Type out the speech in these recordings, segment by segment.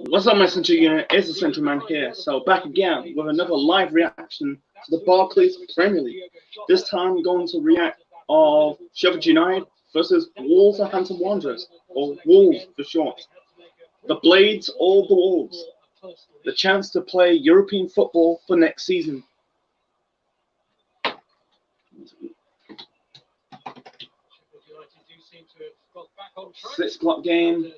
What's up, my Central Unit? It's the Central Man here. So back again with another live reaction to the Barclays Premier League. This time we're going to react of Sheffield United versus Wolverhampton Wanderers, or Wolves for short. The Blades or the Wolves. The chance to play European football for next season. 6 o'clock game.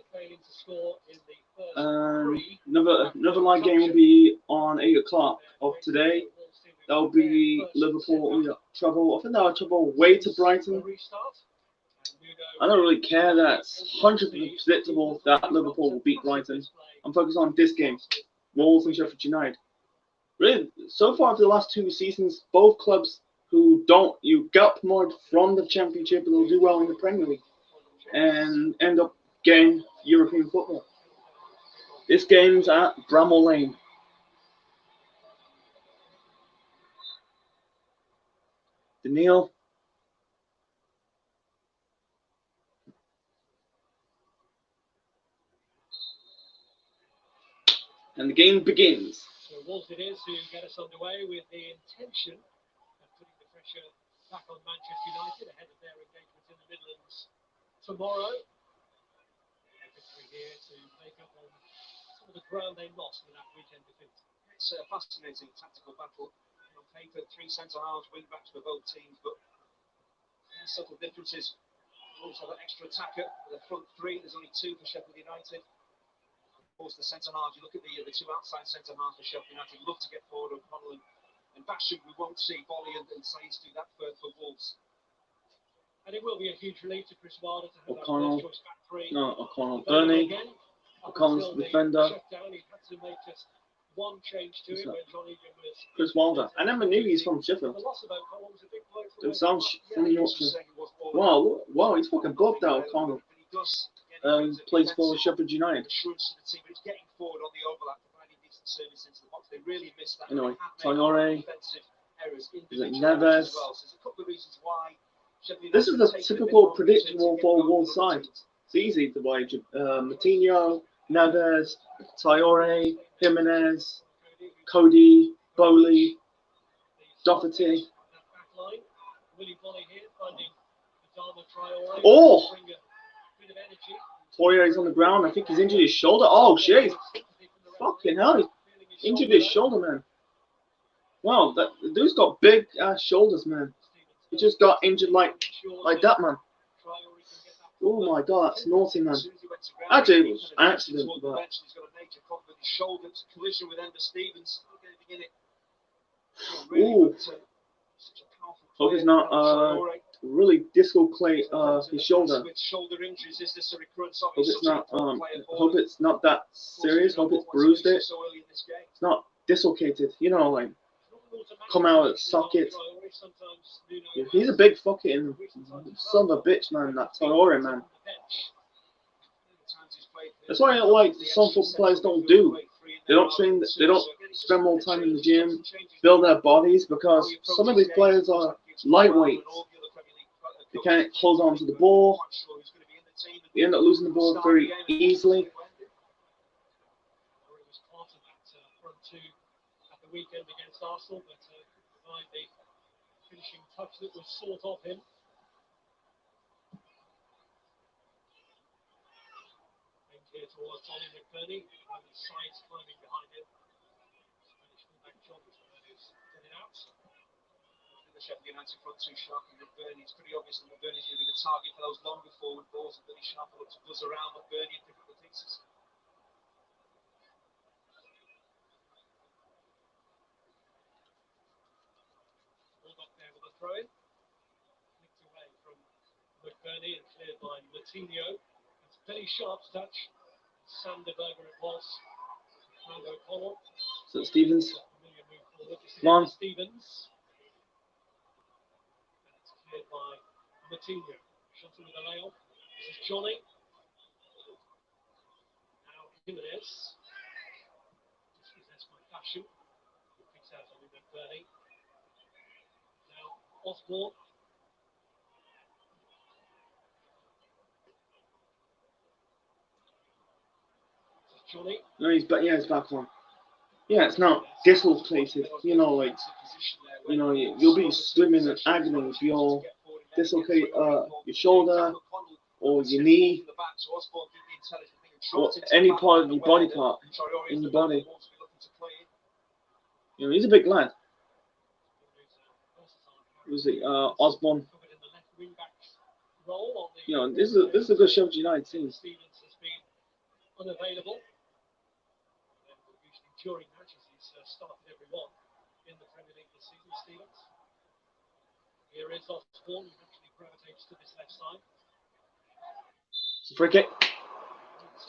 Another live game will be on 8 o'clock of today. That'll be Liverpool travel. I think they'll travel away to Brighton. I don't really care. That's 100% predictable that Liverpool will beat Brighton. I'm focused on this game, Wolves and Sheffield United. Really, so far for the last 2 seasons, both clubs who got promoted from the Championship and will do well in the Premier League and end up getting European football. This game's at Bramall Lane. Daniil. And the game begins. So Wolves it is who get us underway with the intention of putting the pressure back on Manchester United ahead of their engagement in the Midlands tomorrow. A victory here to make up on some of the ground they lost with that weekend defeat. It's a fascinating tactical battle. On paper, 3 centre-halves, wing-backs for both teams, but subtle differences. Wolves have an extra attacker with a front 3. There's only 2 for Sheffield United. Of course, the centre-halves, you look at the 2 outside centre-halves for Sheffield United, love to get forward. O'Connell and Basham, we won't see Bolly and Sainz do that for Wolves. And it will be a huge relief to Chris Wilder to have O'Connell, that first choice back 3. No, O'Connell, Burnley. O'Connell's the defender. He had to make just one change to it when John Egan was Chris Wilder. I never knew he's from Sheffield. The loss of O'Connell was a big blow for It sounds from Yorkshire. Wow, he's fucking buffed out, O'Connell. Plays for Sheffield United. Assurance to the team, but it's getting forward on the overlap, providing decent service into the box. They really missed that. Anyway, Traore. Errors Neves. well. So there's a couple of reasons why. This is a typical predictable for Wolves side. It's easy to buy Matinho, Neves, Traore, Jimenez, Cody, Bowley, Doherty. Oh! Traore's on the ground. I think he's injured his shoulder. Oh, shit. Fucking hell. He injured his shoulder, man. Wow, the dude's got big ass shoulders, man. He just got injured like that, man. Oh my god, that's naughty, man. Actually, it was an accident, but... Ooh. Hope he's not really dislocated his shoulder. Hope it's not that serious. Hope it's bruised it. It's not dislocated. You know, like come out of socket. He's a big fucking son of a bitch, man. That Traore, man. That's why I don't like some football players don't do. They don't train. They don't spend more time in the gym, build their bodies, because some of these players are lightweight. They can't hold on to the ball. They end up losing the ball very easily. Weekend against Arsenal, but provide the finishing touch that was sought of him. And here towards Ollie McBurney, and the sides climbing behind him. Spanish fullback John is getting out. The Sheffield United front 2 sharp and McBurney. It's pretty obvious that McBurney's going to be the target for those longer forward balls, and Billy Sharp will look to buzz around McBurney and pick up the pieces. Throw in, nicked away from McBurney and cleared by Matinho. It's Billy Sharp's touch. Sanderberger it was. And O'Connell. So Stevens. Come on. Stevens. And it's cleared by Matinho. Shot with a layoff. This is Johnny. Now Jimenez. Dispossessed by Basham. Picks out on McBurney. Osborne. Johnny. No, he's back. Yeah, he's back on. Yeah, it's not dislocated. You know, like, you know, you'll be swimming in agony if you're dislocate your shoulder or your knee or any part of your body part in your body. You know, he's a big lad. Was it Osborne? You know, this is a good Sheffield United team. Stevens has been unavailable. Usually during matches, he's started every one in the Premier League this season. Stevens. Here is Osborne, who actually gravitates to this left side. Free kick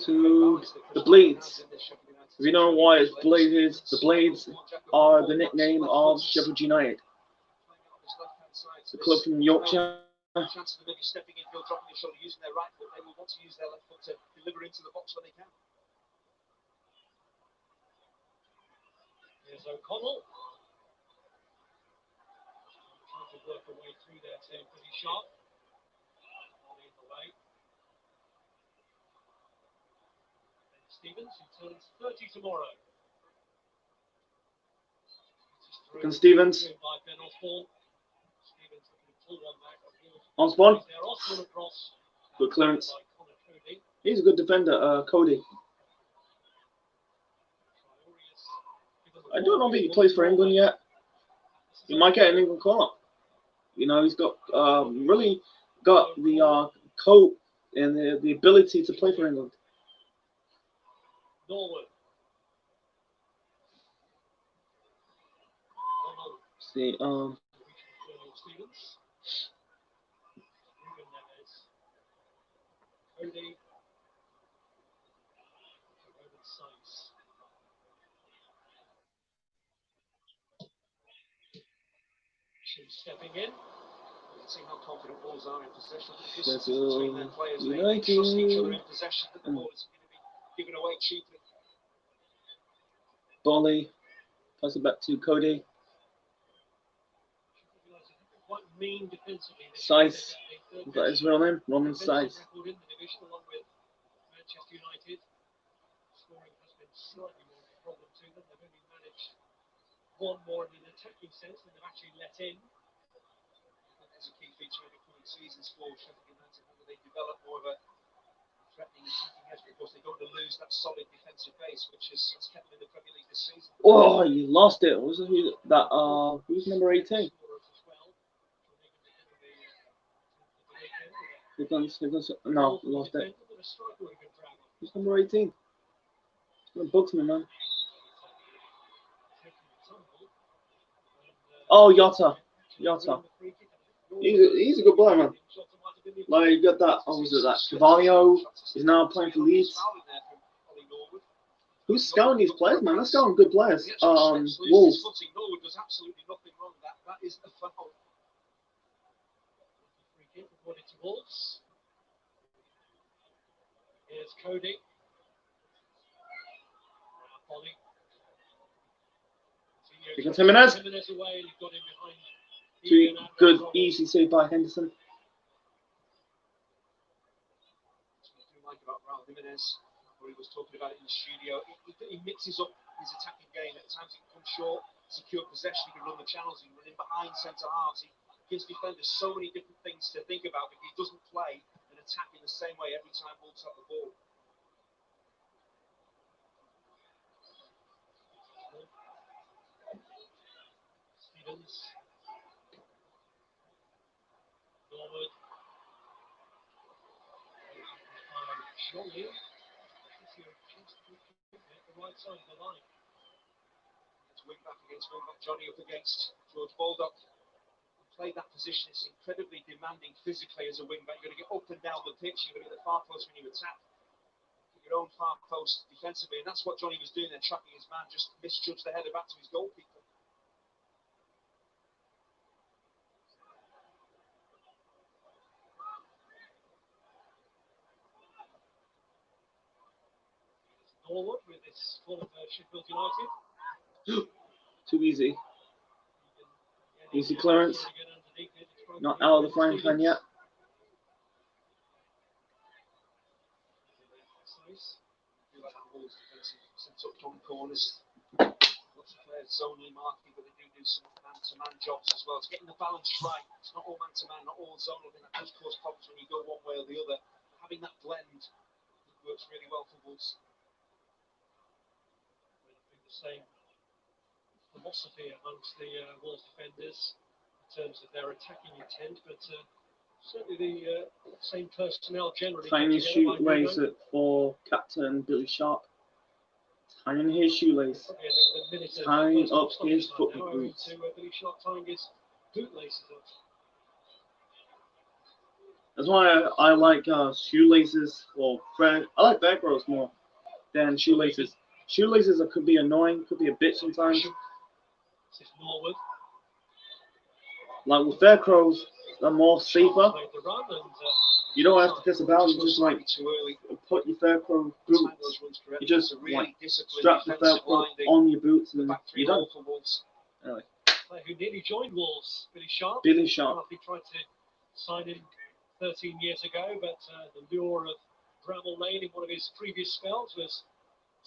to the Blades. If you know why it's Blades is, the Blades are the nickname of Sheffield United. The club from Yorkshire. Chances of maybe stepping in, dropping the shoulder, using their right foot. They will want to use their left foot to deliver into the box when they can. Here's O'Connell. Trying to work her way through there, too, pretty sharp. Volley in the way. And Stevens, who turns 30 tomorrow. And Stevens. By Ben Osborne. Stevens looking to pull one back. Osborne. Osborne across. Good clearance. He's a good defender, Cody. I don't know if he plays for England yet. He might get an England call-up. You know, he's got really got the coat and the ability to play for England. Norwood. See, Stevens. Cody. She's stepping in. See how confident balls are in possession. Sheffield Between their players, they United. trust each other in possession. That the ball isn't going to be given away cheaply. Bolly. Pass it back to Cody. Quite mean defensively. Size. Is that his real name? Roman Size. Record in the division along with Manchester United. Scoring has been slightly more of a problem to them. They've only managed one more in an attacking sense than they've actually let in. That's a key feature in the coming seasons for Sheffield United, whether they develop more of a threatening attacking edge, because they don't want to lose that solid defensive base, which has kept them in the Premier League this season. Oh, you lost it. Was it that? Who's number 18? No, lost it. Who's number 18? It bugs me, man. Oh, Yotta. He's a good player, man. Like, you got that. Oh, was it that? Cavallo is now playing for Leeds. Who's scouting these players, man? They're scouting good players. Wolves. Norwood does absolutely nothing wrong. That is a foul. Free kick according to Wolves. Here's Cody. Polly. Because Jimenez. Jimenez away, and you've got him behind. Good, easy save by Henderson. What I do like about Raul Jimenez, where he was talking about it in the studio, he mixes up his attacking game. At times he can come short, secure possession, he can run the channels, he can run in behind centre halves. He gives defenders so many different things to think about, but he doesn't play and attack in the same way every time Wolves have the ball. Stevens. Norwood. Johnny. The right side of the line. It's wing back against wing back. Johnny up against George Baldock. Played that position. It's incredibly demanding physically as a wing back. You've got to get up and down the pitch. You've got to get the far post when you attack. Get your own far post defensively. And that's what Johnny was doing there, tracking his man. Just misjudged the header back to his goalkeeper. Norwood with this full of Sheffield United. Too easy. Easy clearance. Not out of the frying pan yet. do like that Wolves defensive set up on corners. Lots of players zonally marking, but they do some man-to-man jobs as well. It's getting the balance right. It's not all man-to-man, not all zonal. I think that does cause problems when you go one way or the other. Having that blend works really well for Wolves. I think the same philosophy amongst the Wolves defenders in terms of their attacking intent, but certainly the same personnel generally. Tiny shoelace for Captain Billy Sharp. Tying his shoelace. Tying up his football boots. Billy Sharp tying his bootlaces up. That's why I like shoelaces or thread. I like velcros more than shoelaces. Shoelaces could be annoying, could be a bitch sometimes. Like with velcros, they're more safer. You don't have to piss about. You just like put your velcro boots. You just like strap the velcro on your boots and you're done. Anyway. Who nearly joined Wolves, Billy Sharp. Billy Sharp. He tried to sign in 13 years ago, but the lure of Bramall Lane in one of his previous spells was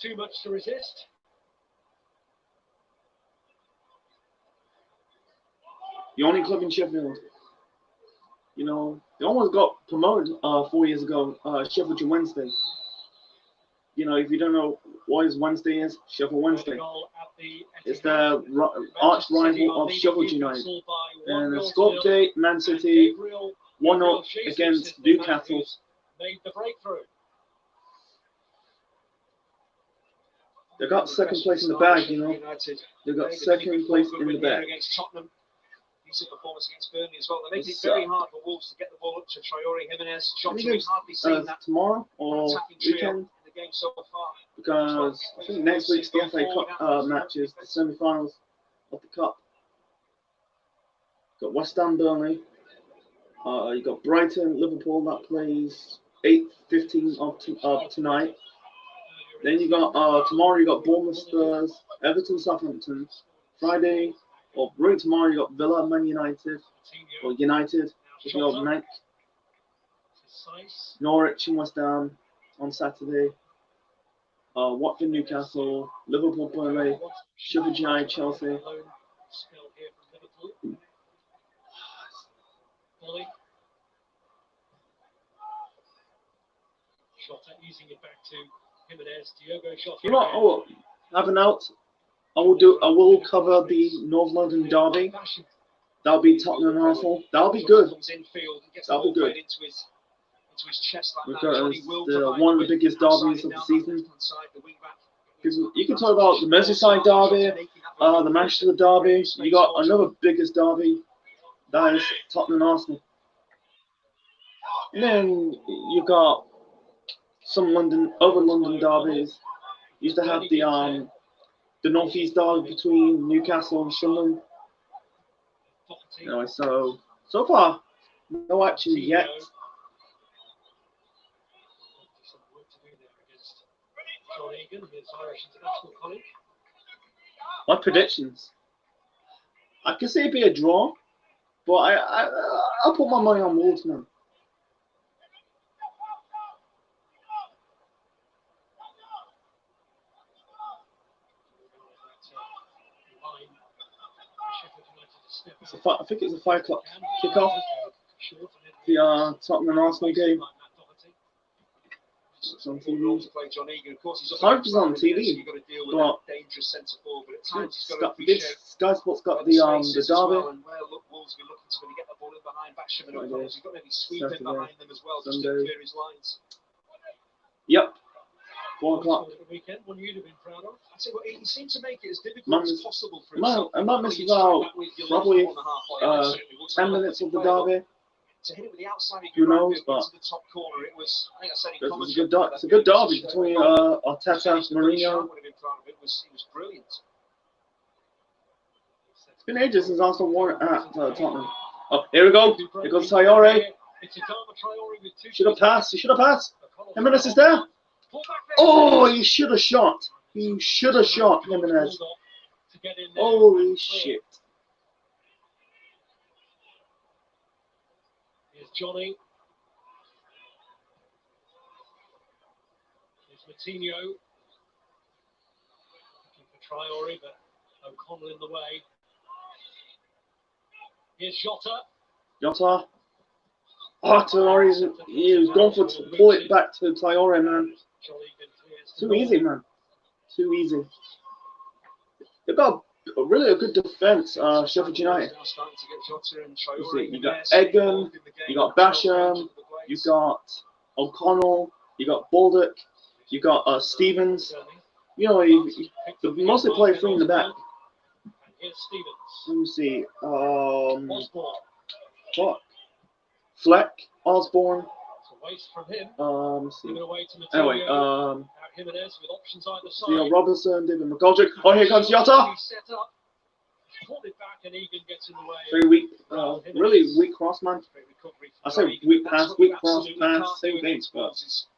too much to resist. The only club in Sheffield. You know, they almost got promoted 4 years ago, Sheffield Wednesday. You know, if you don't know what Wednesday is, Sheffield Wednesday. It's the arch rival of Sheffield United. And the score update, Man City 1-0 against Newcastle. Made the breakthrough. They got second place in the bag, you know. They got second place in the bag. Decent performance against Burnley as well. They're making it very hard for Wolves to get the ball up to Traore, Jimenez. Shots we've hardly seen that tomorrow or weekend in the game so far. Because I think next week's the FA Cup matches, the semi-finals of the Cup. Got West Ham, Burnley. You got Brighton, Liverpool that plays 8:15 of tonight. Then you got tomorrow you got Bournemouth, Spurs, Everton, Southampton. Friday. Or really tomorrow you got Villa, Man United, or United, if you got Mank, Norwich and West Ham on Saturday, Watford, Newcastle, Liverpool, Burnley, Sheffield United, Chelsea. You know what? Oh, have a note. I will cover the North London derby. That'll be Tottenham and Arsenal. That'll be good. That'll be good. Because one of the biggest derbies of the season. You can talk about the Merseyside derby, the Manchester derby. You got another biggest derby. That is Tottenham and Arsenal. And then you got some other London derbies. Used to have the North-East derby between Newcastle and Sunderland. Anyway, so far, no action yet. My predictions. I can say it'd be a draw, but I'll put my money on Wolves now. I think it's a 5 o'clock kickoff. The Tottenham and Arsenal game. It's on TV. It's on TV. But Sky Sports got the derby. Sunday. Yep. 4 o'clock. He seemed to make it as difficult as possible for himself. I might miss about probably 10 minutes of the derby. To hit it with the outside of who knows, but into the top corner, it was, I think I said it's a good derby between Arteta and Mourinho. It was brilliant. It's been ages since Arsenal won at Tottenham. Oh, here we go. Here goes Traore. Should have passed. He should have passed. Jimenez is there. Oh, he should have shot. He should have shot Jimenez. Holy shit. Here's Johnny. Here's Coutinho looking for Traore, but O'Connell in the way. Here's Jota. Jota. Oh, Traore, he was going for to pull it back to Traore, man. Too easy, man. Too easy. They've got really a good defense, Sheffield United. You got Egan, you got Basham, you got O'Connell, you got Baldock, you got Stevens. You know, they mostly play three in the back. Let me see. Fuck. Fleck, Osborne. Anyway, Theo Robertson, David McGoldrick. Oh, here comes Jota. Very weak, really weak cross, man. I say weak pass, weak cross, pass, same thing, but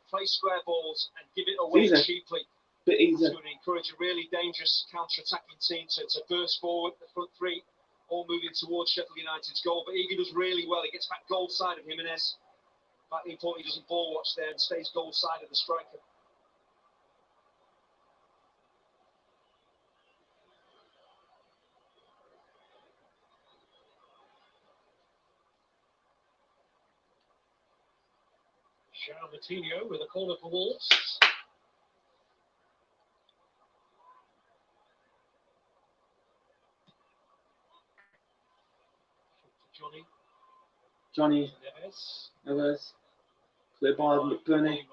play square balls and give it away cheaply. Bit easier. It's going to encourage a really dangerous counter-attacking team to burst forward. The front three all moving towards Sheffield United's goal, but Egan does really well. He gets back goal side of Jimenez. But he thought he doesn't ball watch there and stays goal side of the striker. João Coutinho with a corner for Wolves. Johnny Neves. Played by McBurney.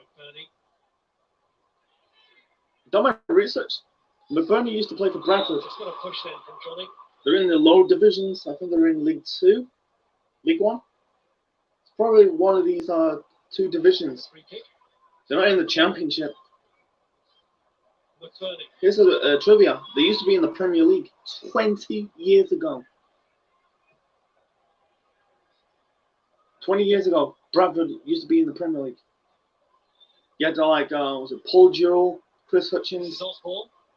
Done my research. McBurney used to play for Bradford. They're in the lower divisions. I think they're in League 2, League 1. It's probably one of these two divisions. They're not in the Championship. Here's a trivia. They used to be in the Premier League 20 years ago. 20 years ago, Bradford used to be in the Premier League. You had to was it Paul Giroux, Chris Hutchins,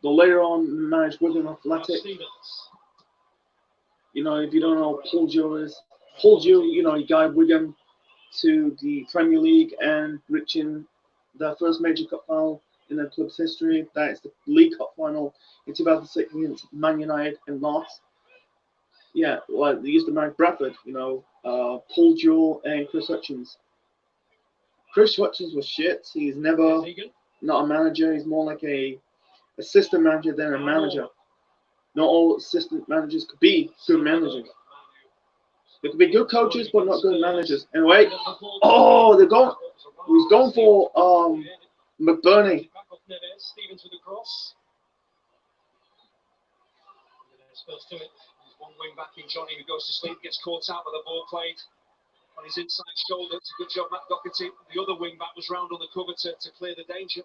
the later on managed Wigan Athletic. You know, if you don't know Paul Giroux is, Paul Giroux, you know, he guided Wigan to the Premier League and reaching their first major cup final in their club's history. That is the League Cup final in 2006 against Man United and lost. Yeah, well, they used to manage Bradford, you know, Paul Giroux and Chris Hutchins. Chris Hutchins was shit. He's never not a manager. He's more like a assistant manager than a manager. Not all assistant managers could be good managers. They could be good coaches, but not good managers. Anyway, oh, they're going. He's going for McBurney. Stevens with the cross. First to it. One wing back in Johnny who goes to sleep, gets caught out with the ball played on his inside shoulder. It's a good job, Matt Doherty. The other wing back was round on the cover to clear the danger.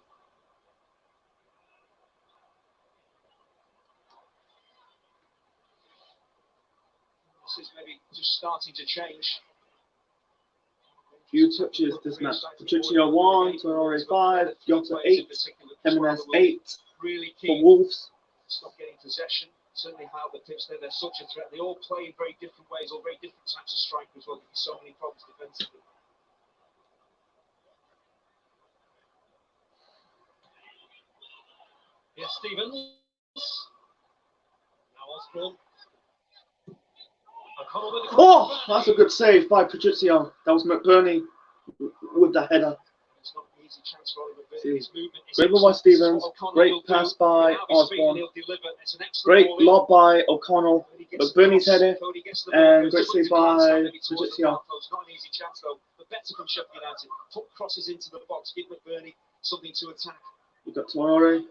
This is maybe just starting to change. Few touches this match. Patricio 1, Traore 5, Jota 8, Jimenez 8 for Wolves. Stop getting possession. Certainly how the pitch they're such a threat. They all play in very different ways, all very different types of strikers as well. Give you so many problems defensively. Yes, Stevens. Now Osborne. Oh, that's a good save by Patricio. That was McBurney with the header. It's not an easy chance for him. Great move by Stevens. Great pass by Osborne. Great lob by O'Connell. McBurney's header. And great save by Patricio. It's not an easy chance though. But better from Sheffield United. Put crosses into the box. Give McBurney something to attack. You got Traore.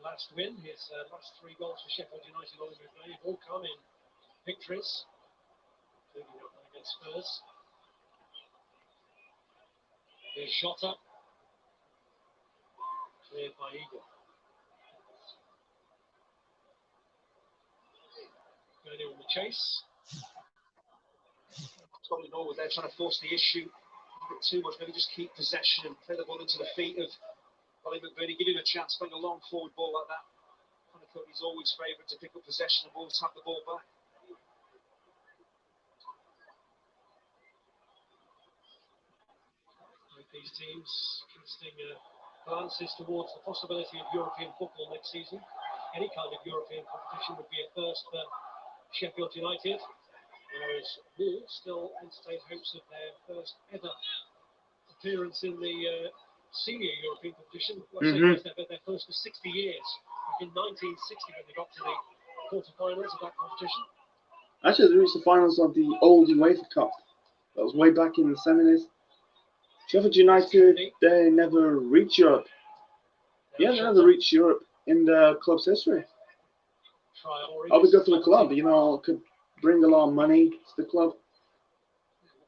Last win, his last 3 goals for Sheffield United have all come in victories, including against Spurs. Here's Jota, cleared by Egan. Going on the chase. Probably Norwood there trying to force the issue a bit too much. Maybe just keep possession and play the ball into the feet of Ollie McBurney, give him a chance, playing a long forward ball like that. He's always favoured to pick up possession and always have the ball back. these teams casting glances towards the possibility of European football next season. Any kind of European competition would be a first for Sheffield United, whereas Wolves still entertain hopes of their first ever appearance in the senior European competition. Their first for 60 years. Back in 1960 when they got to the quarterfinals of that competition. Actually, they reached the finals of the old UEFA Cup. That was way back in the 70s. Sheffield United, they never reached Europe. Yeah, they never reached Europe in the club's history. I'll be good for the club, you know, could bring a lot of money to the club.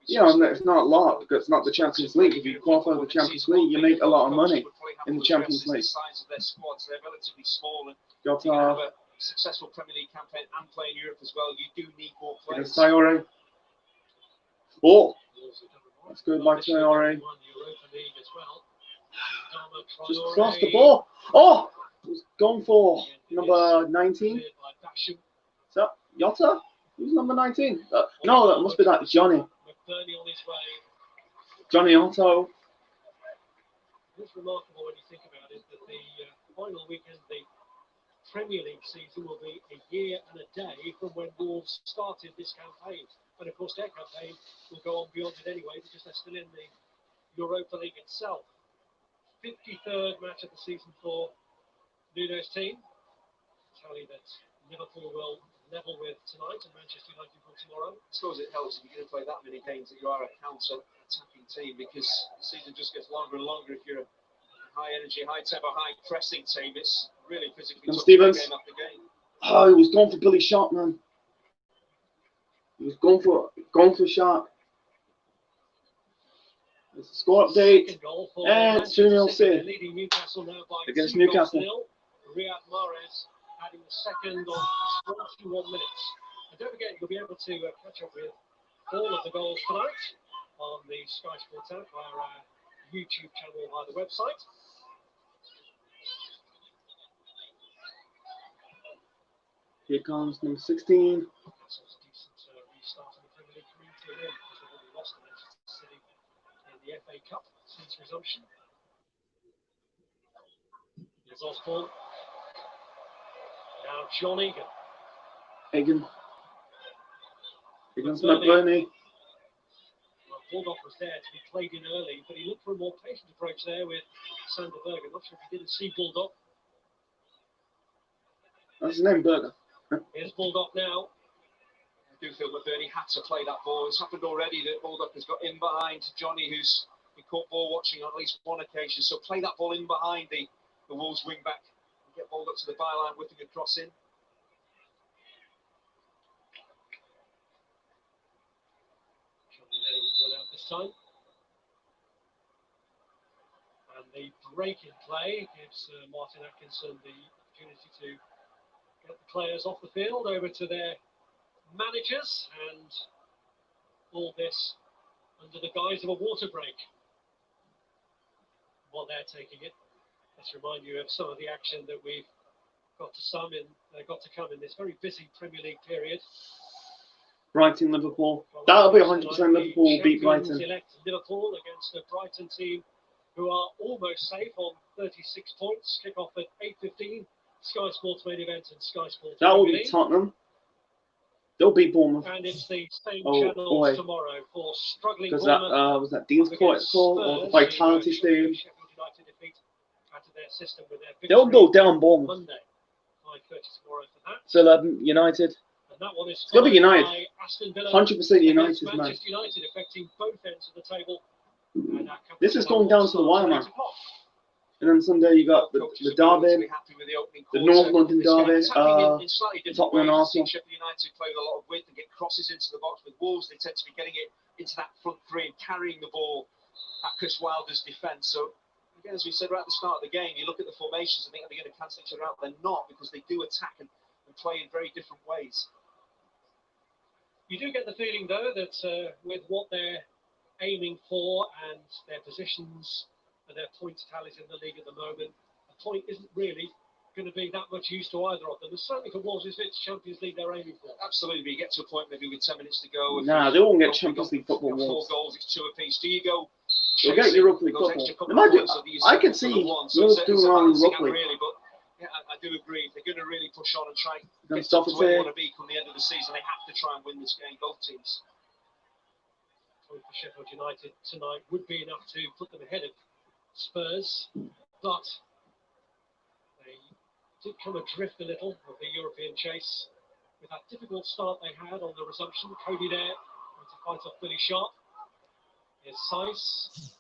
You know, it's not a lot because it's not the Champions League. If you qualify for the Champions League, you make a lot of money in the Champions League. They're relatively small, and got to have a successful Premier League campaign and play in Europe as well, you do need more players. Sayore. Oh, that's good by Sayore. Just crossed the ball. Oh, it was gone for number 19. Is that Yotta? Who's number 19? No, that must be that Johnny. Johnny Otto. What's remarkable when you think about it that the final weekend of the Premier League season will be a year and a day from when Wolves started this campaign. And of course their campaign will go on beyond it anyway because they're still in the Europa League itself. 53rd match of the season for Nuno's team. Tally that Liverpool will level with tonight and Manchester United will tomorrow. I suppose it helps if you're going to play that many games that you are a counter-attacking team, because the season just gets longer and longer. If you're a high-energy, high-tempo, high-pressing team, it's really physically tough game after game. Oh, he was going for Billy Sharp, man. He was going for Sharp. It's a score update. And 2-0 save against Newcastle. Riyad Mahrez adding the second of 21 minutes. And don't forget, you'll be able to catch up with all of the goals tonight on the Sky Sports app via our YouTube channel via the website. Here comes number 16. That's a decent restart in the Premier League 3-2 because they've already lost to Manchester City in the FA Cup since resumption. Here's Osborne. Now John Egan. Egan's McBurney. Well, Bulldog was there to be played in early, but he looked for a more patient approach there with Sander Berger. Not sure if he didn't see Bulldog. That's his name, Berger. Here's Bulldog now. I do feel McBurney had to play that ball. It's happened already that Bulldog has got in behind Johnny, who's been caught ball watching on at least one occasion. So play that ball in behind the Wolves wing back. Get Bulldog to the byline, whipping across in. Johnny letting it run out this time. And the break in play gives Martin Atkinson the opportunity to get the players off the field over to their managers, and all this under the guise of a water break while they're taking it. Let's remind you of some of the action that we've got to come in this very busy Premier League period. Brighton, Liverpool. That'll be 100% Liverpool will beat Brighton. Elect Liverpool against a Brighton team who are almost safe on 36 points. Kick off at 8:15. Sky Sports main event and Sky Sports. That will be Tottenham. They'll beat Bournemouth. And it's the same channels tomorrow for struggling because Bournemouth. That was that Dean's Court call or the Vitality Stadium. They'll go down Bournemouth. Monday, 5:30 tomorrow for that. So United. And that one is it's gonna be United. 100% United, man. Manchester United affecting both ends of the table. This is going down to the wire, man. And then Sunday you got the derby, the North London derby, Tottenham and Arsenal. Sheffield United played a lot of width and get crosses into the box. With Wolves, they tend to be getting it into that front three and carrying the ball at Chris Wilder's defence. So, again, as we said right at the start of the game, you look at the formations and think, are they going to cancel each other out? They're not, because they do attack and play in very different ways. You do get the feeling, though, that with what they're aiming for and their positions and their points tallies in the league at the moment, a point isn't really going to be that much use to either of them. And certainly for Wolves, if it's Champions League they're aiming for. Absolutely, but you get to a point maybe with 10 minutes to go. Nah, they won't get Champions League football. 4 goals, it's 2 apiece. Do you go They'll get Europa League football. They might do. I can see Wolves doing well in Europa League. Really, but yeah, I do agree. If they're going to really push on and try Then get stop to it where they there. want to be come the end of the season, they have to try and win this game. Both teams. For Sheffield United tonight would be enough to put them ahead of Spurs, but they did come adrift a little of the European chase with that difficult start they had on the resumption. Cody there to fight off Billy Sharp. Here's Sice.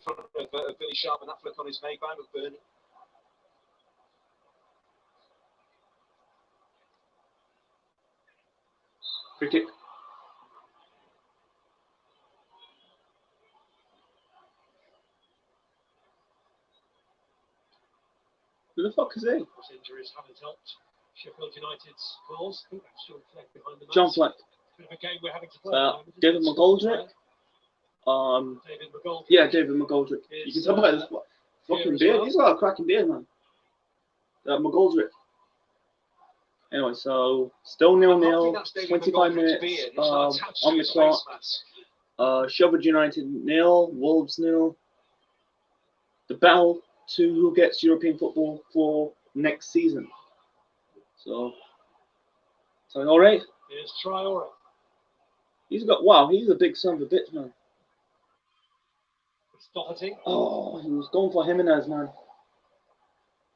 Front of Billy Sharp, and that flick on his made by McBurney. Free kick. Who the fuck is he? Those injuries haven't helped Sheffield United's cause. I think that's John Fleck behind the John mask. Fleck. Bit of a game we're having to play. At the moment, David isn't it? McGoldrick. David McGoldrick. Yeah, David McGoldrick. You can tell by his fucking beard. He's got a cracking beard, man. McGoldrick. Anyway, so still 0-0. 25 minutes on the clock. Sheffield United 0, Wolves 0. The battle to who gets European football for next season. So all right. Here's Traore. He's a big son of a bitch, man. It's Doherty. Oh, he was going for Jimenez, man.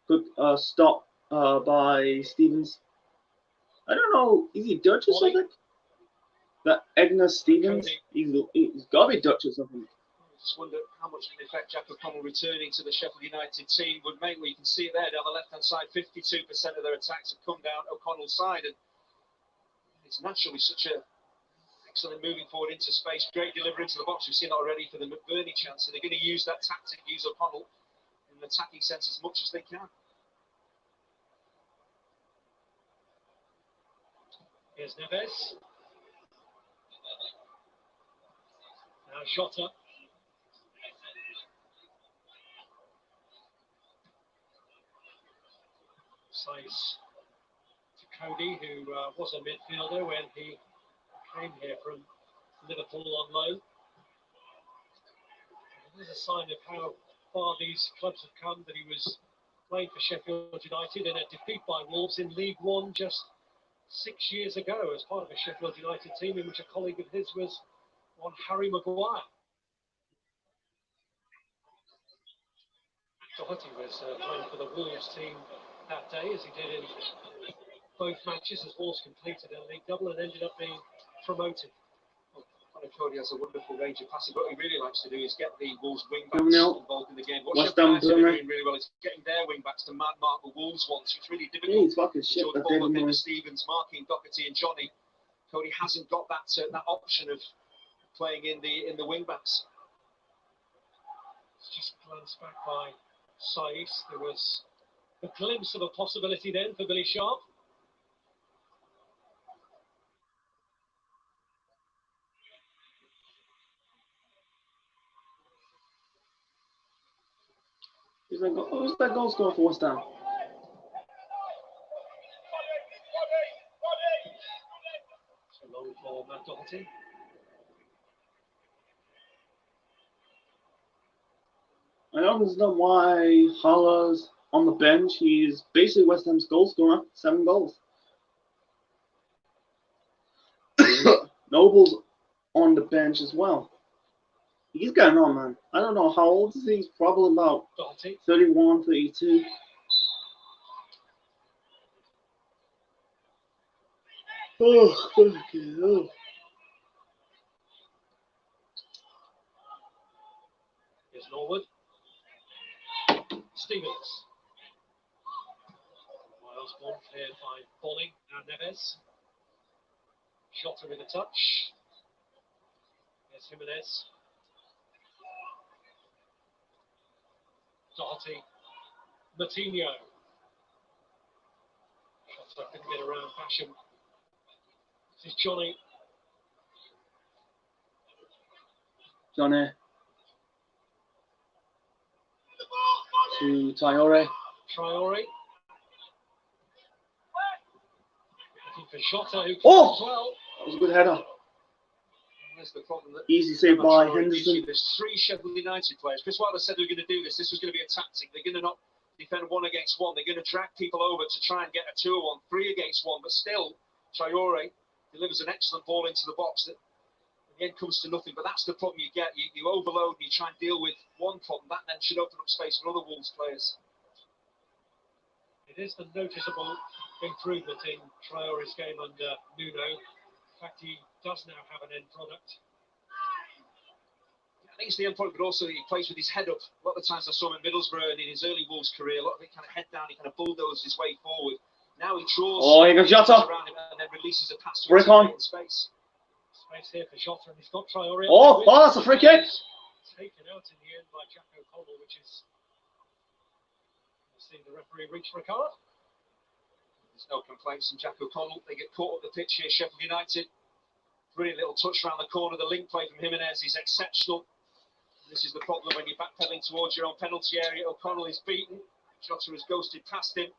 Good stop by Stevens. I don't know, is he Dutch or something? That Egner Stevens, he's got to be Dutch or something. I just wonder how much of an effect Jack O'Connell returning to the Sheffield United team would make. Well, you can see it there down the left-hand side, 52% of their attacks have come down O'Connell's side, and it's naturally such a excellent moving forward into space, great delivery into the box. We've seen that already for the McBurney chance, and they're going to use that tactic, use O'Connell in an attacking sense as much as they can. Here's Neves. Now Jota. Size to Cody, who was a midfielder when he came here from Liverpool on loan. There's a sign of how far these clubs have come, that he was playing for Sheffield United in a defeat by Wolves in League One just 6 years ago as part of a Sheffield United team in which a colleague of his was one Harry Maguire. Doherty was playing for the Wolves team that day, as he did in both matches, as Wolves completed a league double and ended up being promoted. Cody has a wonderful range of passing. What he really likes to do is get the Wolves wing-backs 2-0. involved in the game. What West Sheffield Ham United are doing really well is getting their wing-backs to mark the Wolves ones. So it's really difficult. He's fucking shit. George Ball, Binder, Stevens, marking Doherty and Johnny. Cody hasn't got that option of playing in the wing-backs. It's just glanced back by Saiz. There was a glimpse of a possibility then for Billy Sharp. Who's that goal scorer for West Ham? So long for Matt Doherty. I don't understand why Harlow's on the bench. He's basically West Ham's goal scorer, 7 goals. Noble's on the bench as well. He's getting on, man. I don't know how old is he. He's probably about Doherty. 31, 32. Oh, fucking hell. Here's Norwood. Stevens. Miles Bond cleared by Bolling. Now Neves. Jota with a touch. Here's Jimenez. Doherty. Matinho. Jota couldn't get around Basham. This is Johnny. Johnny. to Traore. Traore. Looking for Jota, who Oh! as well. That was a good header. That's the problem. That Easy save by Traore gives you. Henderson. There's 3 Sheffield United players. Chris Wilder said they were going to do this. This was going to be a tactic. They're going to not defend 1 against 1. They're going to drag people over to try and get a 2-on-1, 3 against 1. But still, Traore delivers an excellent ball into the box that in the end comes to nothing. But that's the problem you get. You overload and you try and deal with one problem. That then should open up space for other Wolves players. It is a noticeable improvement in Traore's game under Nuno. In fact, he does now have an end product. I think it's the end product, but also he plays with his head up. A lot of the times I saw him in Middlesbrough and in his early Wolves career, a lot of it kind of head down, he kind of bulldozed his way forward. Now he draws Here goes Jota. around him and then releases a pass to Break on. in space. Space here for Jota, and he's got Traore. That's a free kick. Taken out in the end by Jack O'Connell, which is... See the referee reach for a card. There's no complaints from Jack O'Connell. They get caught up the pitch here, Sheffield United. Brilliant little touch around the corner. The link play from Jimenez is exceptional. This is the problem when you're backpedaling towards your own penalty area. O'Connell is beaten. Jota has ghosted past him.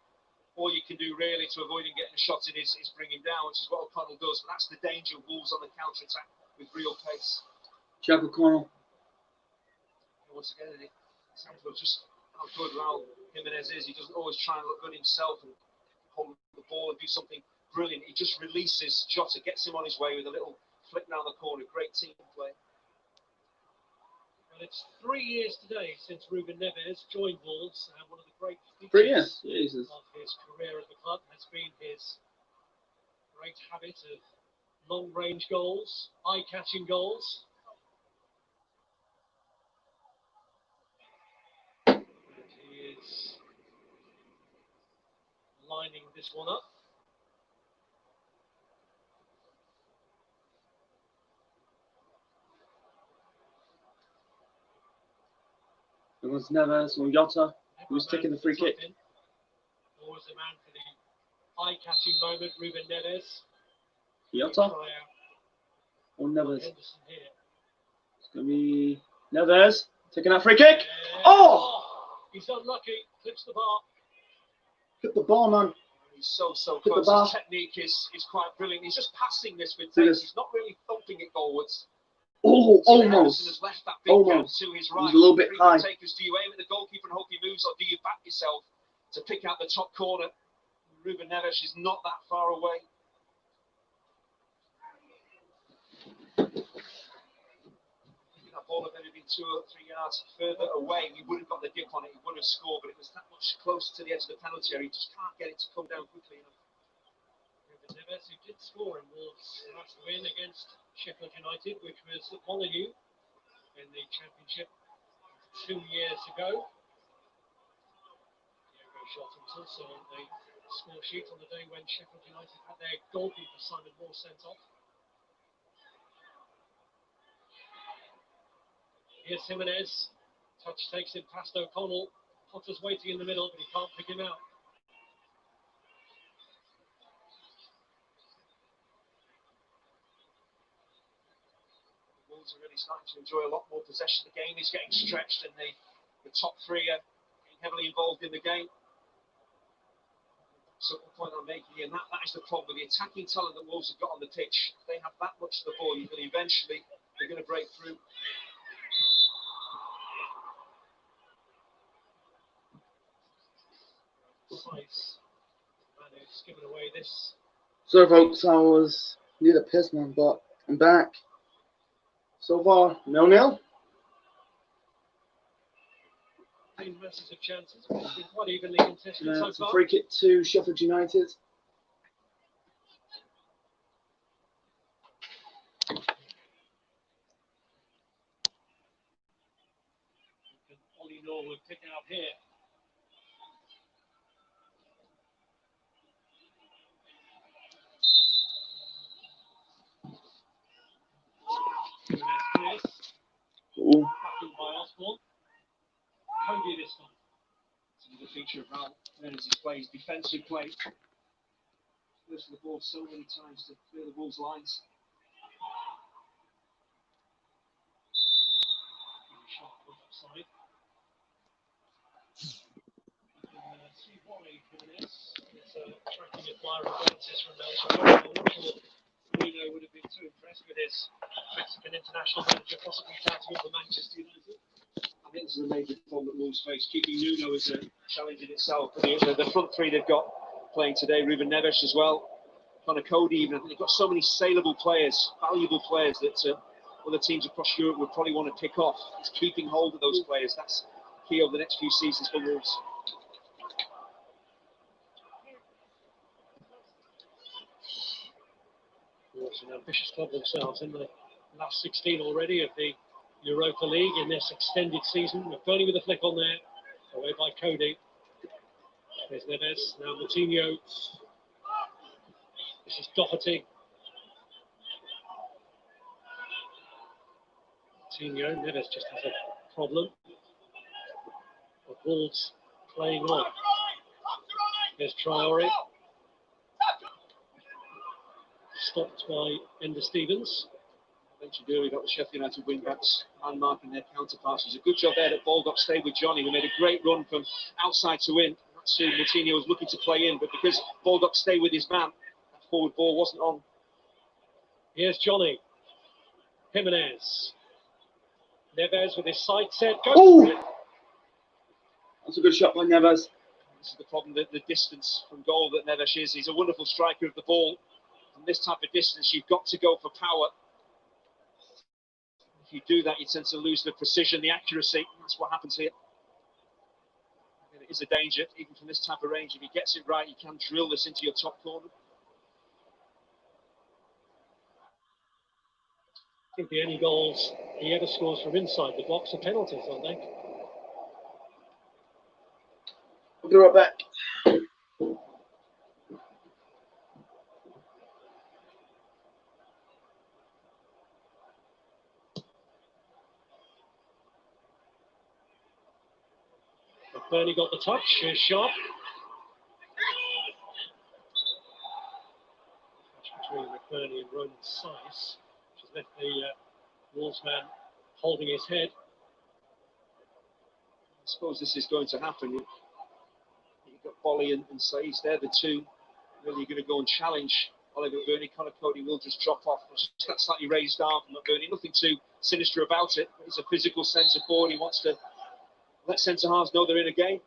All you can do really to avoid him getting a shot in is bring him down, which is what O'Connell does. But that's the danger of Wolves on the counter-attack with real pace. Jack O'Connell. Once again, it sounds like just how good Raul Jimenez is. He doesn't always try and look good himself and hold the ball and do something brilliant. He just releases Jota, gets him on his way with a little flick round the corner. Great team play. Well, it's 3 years today since Ruben Neves joined Wolves, and one of the great 3 years. features Jesus. of his career at the club has been his great habit of long-range goals, eye-catching goals. And he is lining this one up. It was Neves or Jota who's taking the free kick. Always the man for the eye-catching moment, Ruben Neves. Jota or Neves? Henderson here. It's going to be Neves taking that free kick. Yeah. Oh! He's unlucky. Clips the bar. Hit the ball, man. He's so Hit the close. bar. His technique is quite brilliant. He's just passing this with See pace. this? He's not really thumping it goalwards. Oh, So Henderson has almost. left that big gap Almost. to his He right. was a little bit Free high. takers, do you aim at the goalkeeper and hope he moves, or do you back yourself to pick out the top corner? Ruben Neves is not that far away. If that ball had maybe been 2 or 3 yards further away, we would have got the dip on it. He would have scored, but it was that much closer to the edge of the penalty area. He just can't get it to come down quickly enough. Ruben Neves, who did score in Wolves' last win against Sheffield United, which was at Molyneux in the Championship 2 years ago. Diogo Jota was also on the score sheet on the day when Sheffield United had their goalkeeper Simon Moore sent off. Here's Jimenez. Touch takes him past O'Connell. Potter's waiting in the middle, but he can't pick him out. The Wolves are really starting to enjoy a lot more possession. The game is getting stretched, and the top 3 are getting heavily involved in the game. So the point I'm making here, and that is the problem with the attacking talent that Wolves have got on the pitch. If they have that much of the ball, you will eventually they're going to break through. Precise. Man who's given away this. So, folks, I was near the piss, man, but I'm back. So far, 0-0. Masses of chances, but it's been quite evenly contested so It's a far. free kick to Sheffield United. Ollie Norwood pick out here. Ooh. Backing by Osborne. Cody this one. It's another feature of Raul Jimenez's play, his defensive play. Goes for the ball so many times to clear the Wolves' lines. Shot put offside. It's tracking admiring glances from Belgium. I'm not sure Bruno would have been too impressed with his Mexican international manager possibly touting him for Manchester United. I think this is a major problem that Wolves face. Keeping Nuno is a challenge in itself. The front three they've got playing today, Ruben Neves as well, Connor Cody even. I think they've got so many saleable players, valuable players that other teams across Europe would probably want to pick off. It's keeping hold of those players. That's key over the next few seasons for Wolves. Wolves an ambitious club themselves in the last 16 already of the Europa League in this extended season. McBurney with a flick on there, away by Cody. There's Neves, now Moutinho. This is Doherty. Moutinho, Neves just has a problem. But Wolves playing on. There's Traore. Stopped by Ender Stevens. I mentioned earlier about the Sheffield United wing-backs and marking their counterparts. It was a good job there that Baldock stayed with Johnny, who made a great run from outside to in. That's who Moutinho was looking to play in, but because Baldock stayed with his man, that forward ball wasn't on. Here's Johnny. Jimenez. Neves with his sight set. Oh! That's a good shot by Neves. This is the problem, the distance from goal that Neves is. He's a wonderful striker of the ball. From this type of distance, you've got to go for power. If you do that, you tend to lose the precision, the accuracy. That's what happens here. And it is a danger, even from this type of range. If he gets it right, you can drill this into your top corner. I think the only goals he ever scores from inside the box are penalties, aren't they? I'll be right back. McBurney got the touch. Here's Sharp. Touch between McBurney and Roman Saiz, which has left the Wolves man holding his head. I suppose this is going to happen. You've got Bolly and Saiz. They're the two really going to go and challenge Oliver McBurney. Connor Cody will just drop off. That slightly raised arm from McBurney. Nothing too sinister about it. He's a physical centre forward. He wants to let centre halves know they're in a game.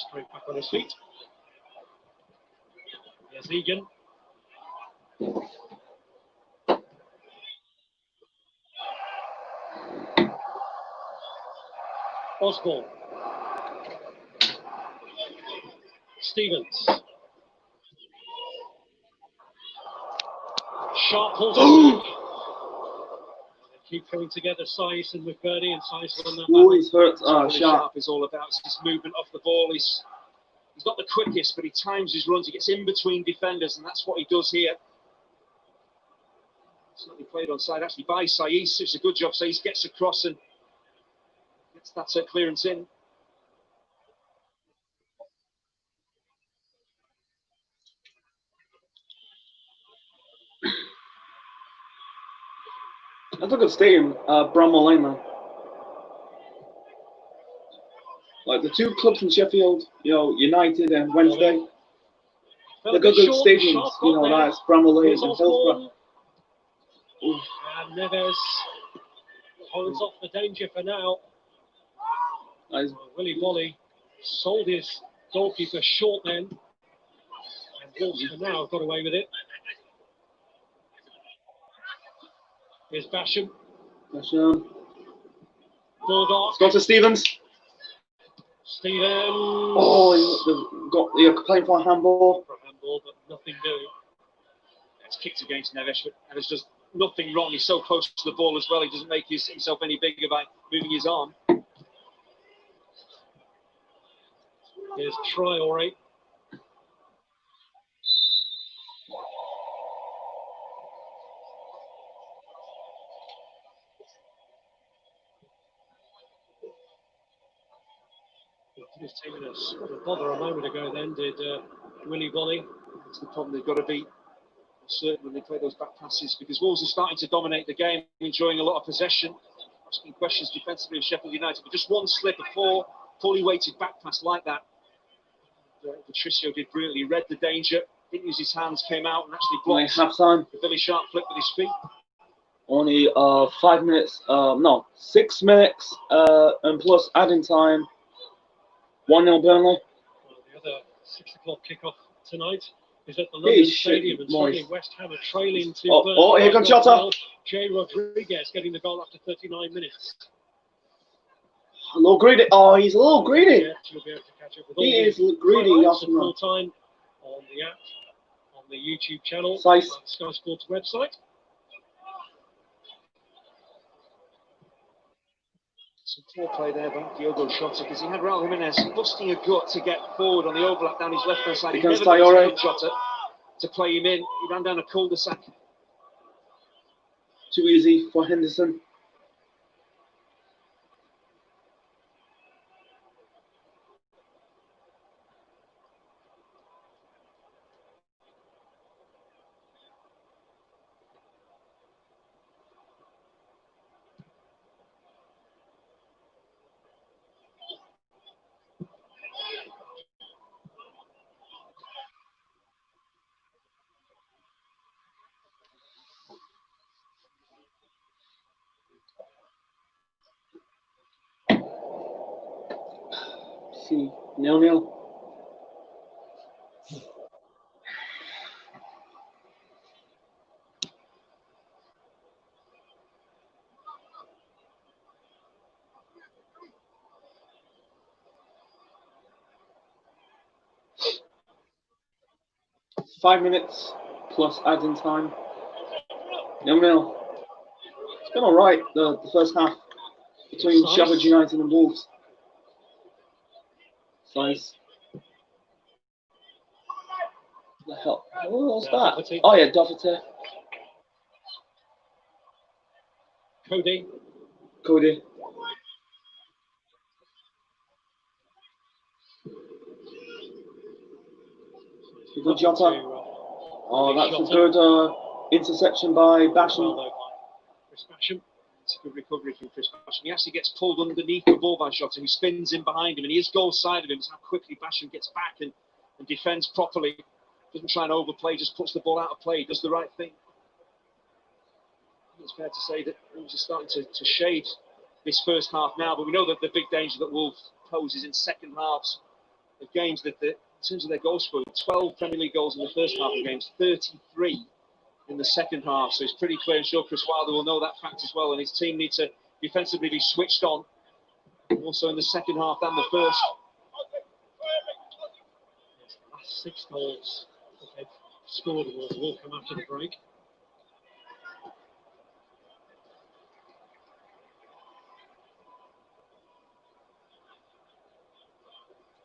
Straight back on his feet. Here's Egan. Osborne. Stevens. Sharp pulls it. They keep coming together, Saiz and McBurney, and Saiz won that battle. He's hurt. Sharp is all about. It's his movement off the ball. He's not the quickest, but he times his runs. He gets in between defenders, and that's what he does here. Slightly played on side actually by Saiz. It's a good job. Saiz gets across and gets that clearance in. That's a good stadium, Bramall Lane, man. Like the two clubs in Sheffield, United and Wednesday. They've got good stadiums, that's Bramall Lane and Hillsborough. And Neves holds off the danger for now. Nice. Willy Bolly sold his goalkeeper short then. And Wolves for now got away with it. Here's Basham. Baldock. Let's go to Stevens. Stevens. Oh, they're playing for a handball. For a handball, but nothing doing. It's kicked against Neves, but Neves does nothing wrong. He's so close to the ball as well. He doesn't make himself any bigger by moving his arm. Here's Traore. 15 minutes. What a bother a moment ago then did Willy Bolly. That's the problem. They've got to be certain when they play those back passes, because Wolves are starting to dominate the game, enjoying a lot of possession, asking questions defensively of Sheffield United. But just one slip, a poorly weighted back pass like that. Patricio did brilliantly. He read the danger, didn't use his hands, came out and actually blocked half time. the Billy Sharp flick with his feet. Only 5 minutes, no, 6 minutes and plus adding time. 1-0 Burnley. Well, the other 6 o'clock kickoff tonight is at the London Stadium, and suddenly West Ham are trailing to Burnley. Oh, here comes Jota. Jay Rodriguez getting the goal after 39 minutes. A little greedy. Oh, he's a little greedy. Yeah, you'll be able to catch up with all He is greedy. full time on the app, on the YouTube channel, Size. on Sky Sports website. Some poor play there by Diogo Jota, because he had Raul Jimenez busting a gut to get forward on the overlap down his left-hand side. He never got Jota to play him in. He ran down a cul-de-sac. Too easy for Henderson. See, 0-0. Five minutes plus adding time. 0-0. It's been alright, the first half between Sheffield United and Wolves. Size. The hell? What was that? Oh yeah, Doherty. Cody. Good Jota. Oh, that's a good interception by Basham. Chris Basham. It's a good recovery from Chris Basham. He actually gets pulled underneath the ball by Jota, who spins in behind him, and he is goal side of him. It's how quickly Basham gets back and defends properly. Doesn't try and overplay, just puts the ball out of play, does the right thing. It's fair to say that Wolves are starting to shade this first half now, but we know that the big danger that Wolves poses in second halves of games, that in terms of their goal scoring, 12 Premier League goals in the first half of games, 33 in the second half. So it's pretty clear, and sure Chris Wilder will know that fact as well, and his team need to defensively be switched on, also in the second half than the first. Yes, the last 6 goals that they've scored will come after the break.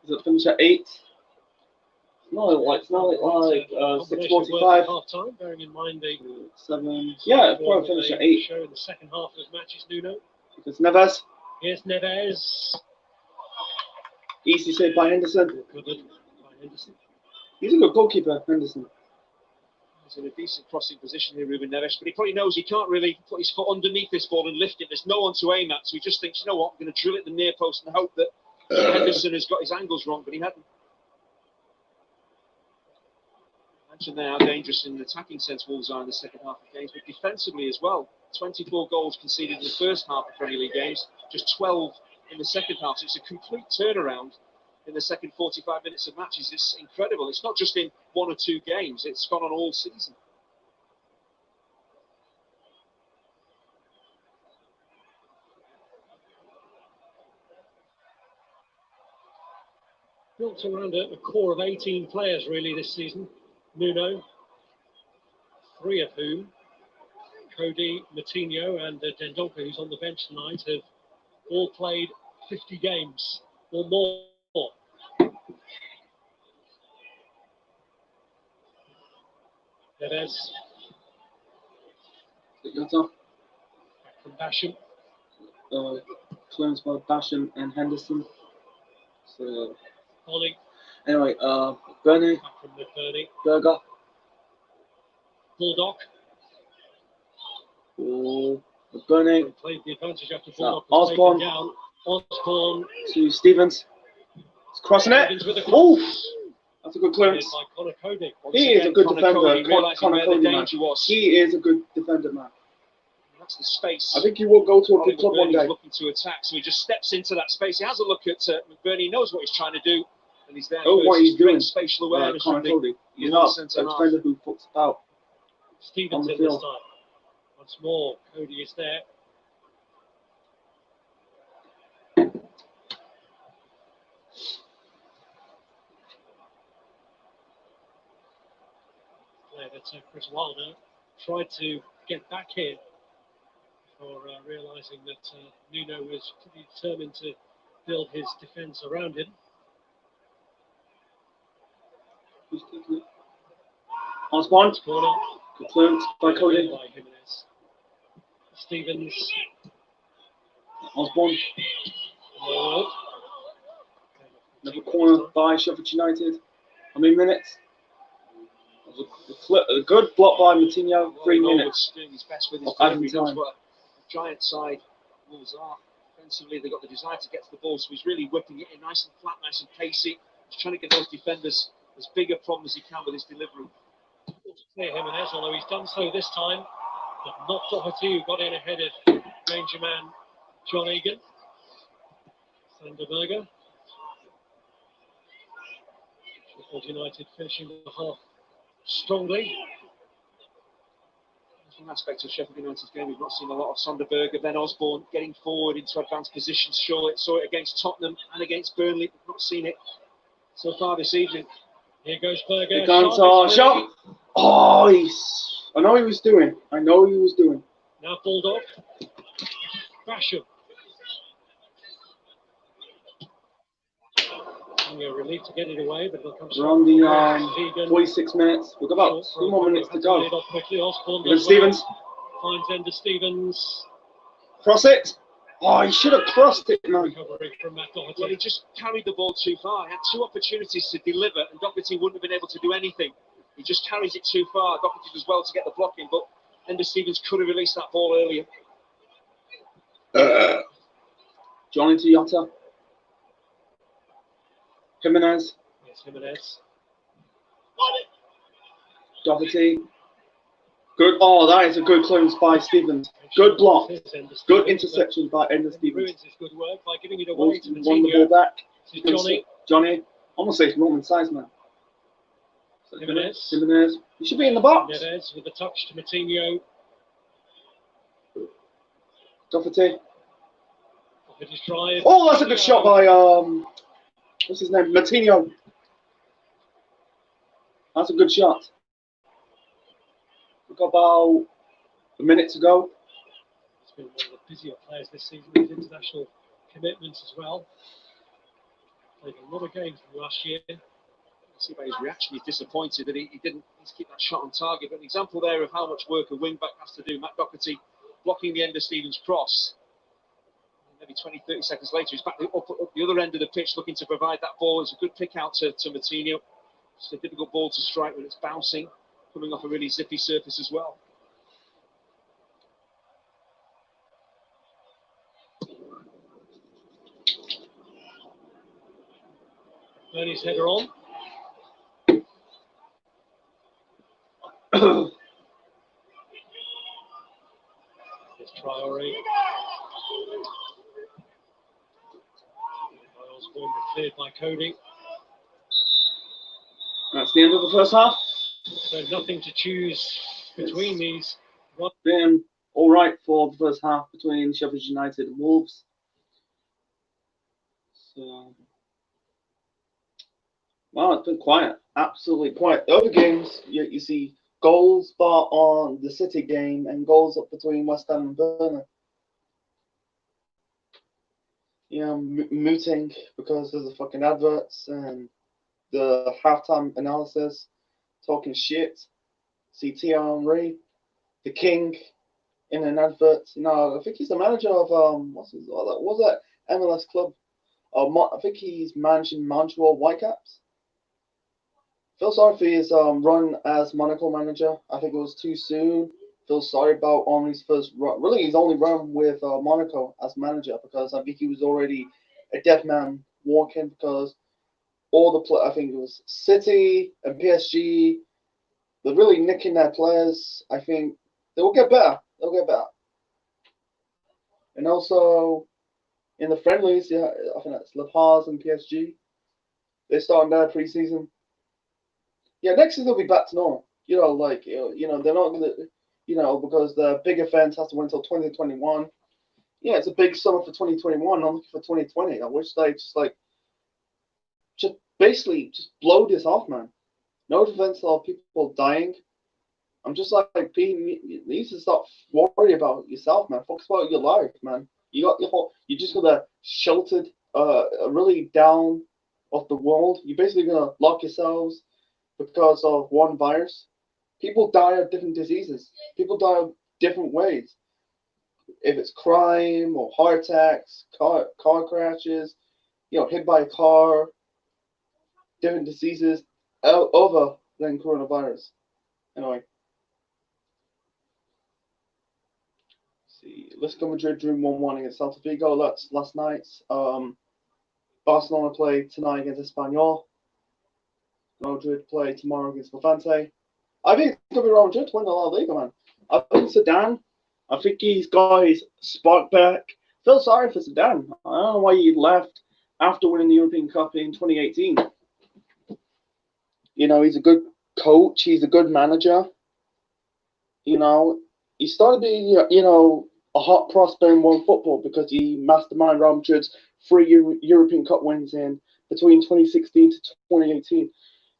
Does it finish at 8? It's not like 6:45. Half time, bearing in mind the 7. Yeah, it'll probably finish at 8. Show in the second half of matches, Nuno. It's Neves. Here's Neves. Easy save by Henderson. Covered by Henderson. He's a good goalkeeper, Henderson. He's in a decent crossing position here, Ruben Neves, but he probably knows he can't really put his foot underneath this ball and lift it. There's no one to aim at, so he just thinks, you know what, I'm going to drill it the near post and hope that Henderson has got his angles wrong, but he hadn't. I mentioned there how dangerous in an attacking sense Wolves are in the second half of games, but defensively as well. 24 goals conceded in the first half of Premier League games, just 12 in the second half. So it's a complete turnaround in the second 45 minutes of matches. It's incredible. It's not just in 1 or 2 games, it's gone on all season. Built around a core of 18 players really this season. Nuno, 3 of whom, Cody, Matinho and Dendoncker, who's on the bench tonight, have all played 50 games or more. Neves. Back from Basham. Clearance by Basham and Henderson. So Ollie anyway, Bernie, back from McBurney. Berger, Bulldog Bernie played the advantage after So, Bulldog was Osborne. taken down. Osborne to Stevens. It's crossing it. Stevens with the Oh, that's a good cleared clearance. by Connor Cody. He is a good Connor defender. Cody, realising Connor where the Cody, man. danger was. He is a good defender, man. That's the space. I think he will go to a Ollie big club one McBurney's day. looking to attack, so he just steps into that space. He has a look at McBurney, he knows what he's trying to do, and he's there. Oh, first. what he's Great doing. spatial awareness Connor from the Cody. He's other not a centre half. defender who fucks about. Stevens On the in this field. time. Once more, Cody is there. Player that Chris Wilder tried to get back in for realising that Nuno was pretty determined to build his defence around him. Who's taking it? Osborne. Corner. Good clearance by Cody. By Jimenez. Stevens. Osborne. Forward. Another corner by Sheffield United. How many minutes? A good block by Matinho. 3 minutes. Doing his best with his Of adding delivery. Knows time. what a giant side Wolves are. Offensively, they've got the desire to get to the ball, so he's really whipping it in nice and flat, nice and pacey. He's trying to give those defenders as big a problem as he can with his delivery. Clear Jimenez, although he's done so this time, but not Doherty, who got in ahead of Danger Man John Egan. Sanderberger. Sheffield United finishing the half strongly. There's one aspect of Sheffield United's game we've not seen a lot of. Sonderberger, then Osborne getting forward into advanced positions. Saw it against Tottenham and against Burnley. We've not seen it so far this evening. Here goes Berger. Here comes our shot. Oh, I know he was doing. Now Bulldog. Basham. A relief to get it away, but it'll come We're on the 46 minutes. We've got about 2 more minutes to go. Even Stevens. Finds Ender Stevens. Cross it. Oh, he should have crossed it, man. Recovery from Matt Well, he Doherty. just carried the ball too far. He had 2 opportunities to deliver, and Doherty wouldn't have been able to do anything. He just carries it too far. Doherty does well to get the blocking, but Ender Stevens could have released that ball earlier. Johnny to Yotta. Jimenez. Yes, Jimenez. Doherty. Good. Oh, that is a good clearance by Stevens. Good block. Good interception by Ender Stevens. Ruins his good work by giving it away to Won the ball Matinho. back. To Johnny. Almost like Norman Sizeman. Jimenez. Jimenez. He should be in the box. Neves with the touch to Matinho. Doherty. With his drive. Oh, that's a good shot by what's his name? Matinho. That's a good shot. We've got about a minute to go. He's been one of the busier players this season with international commitments as well. Played a lot of games from last year. See by his reaction, he's disappointed that he didn't keep that shot on target. But an example there of how much work a wing-back has to do. Matt Doherty blocking the Ender Stevens cross. Maybe 20, 30 seconds later, he's back up the other end of the pitch looking to provide that ball. It's a good pick out to Matinho. It's a difficult ball to strike when it's bouncing, coming off a really zippy surface as well. Bernie's header on. It's Traore. Osborne cleared by Cody. That's the end of the first half. So nothing to choose between these. Been all right for the first half between Sheffield United and Wolves. So, wow, it's been quiet. Absolutely quiet. The other games, you see goals bar on the City game and goals up between West Ham and Burnley. Mooting because of the fucking adverts and the halftime analysis, talking shit. See Thierry Henry, the king, in an advert. I think he's the manager of what was that MLS club? I think he's managing Montreal Whitecaps. Feel sorry for his run as Monaco manager. I think it was too soon. Feel sorry about Henry's first run, really his only run with Monaco as manager, because I think he was already a dead man walking, because all the I think it was City and PSG, they're really nicking their players. I think they will get better. They'll get better. And also in the friendlies, yeah, I think that's La Paz and PSG. They're starting their preseason. Yeah, next season they'll be back to normal. Like they're not gonna, because the big events has to wait until 2021. Yeah, it's a big summer for 2021. I'm looking for 2020. I wish they just basically just blow this off, man. No events of people dying. I'm just like, you need to stop worrying about yourself, man. Focus about your life, man. You just got a sheltered, really down of the world. You're basically gonna lock yourselves because of one virus. People die of different diseases. People die of different ways. If it's crime or heart attacks, car crashes, hit by a car, different diseases, other than coronavirus. Anyway, see, Atletico Madrid drew 1-1 against Celta Vigo. That's last night. Barcelona play tonight against Espanyol. Madrid play tomorrow against Levante. I think it's going to be Real Madrid to win the La Liga, man. I think Zidane, I think he's got his spark back. Feel sorry for Zidane. I don't know why he left after winning the European Cup in 2018. He's a good coach. He's a good manager. He started being, a hot prospect in world football because he masterminded Real Madrid's 3 European Cup wins in between 2016 to 2018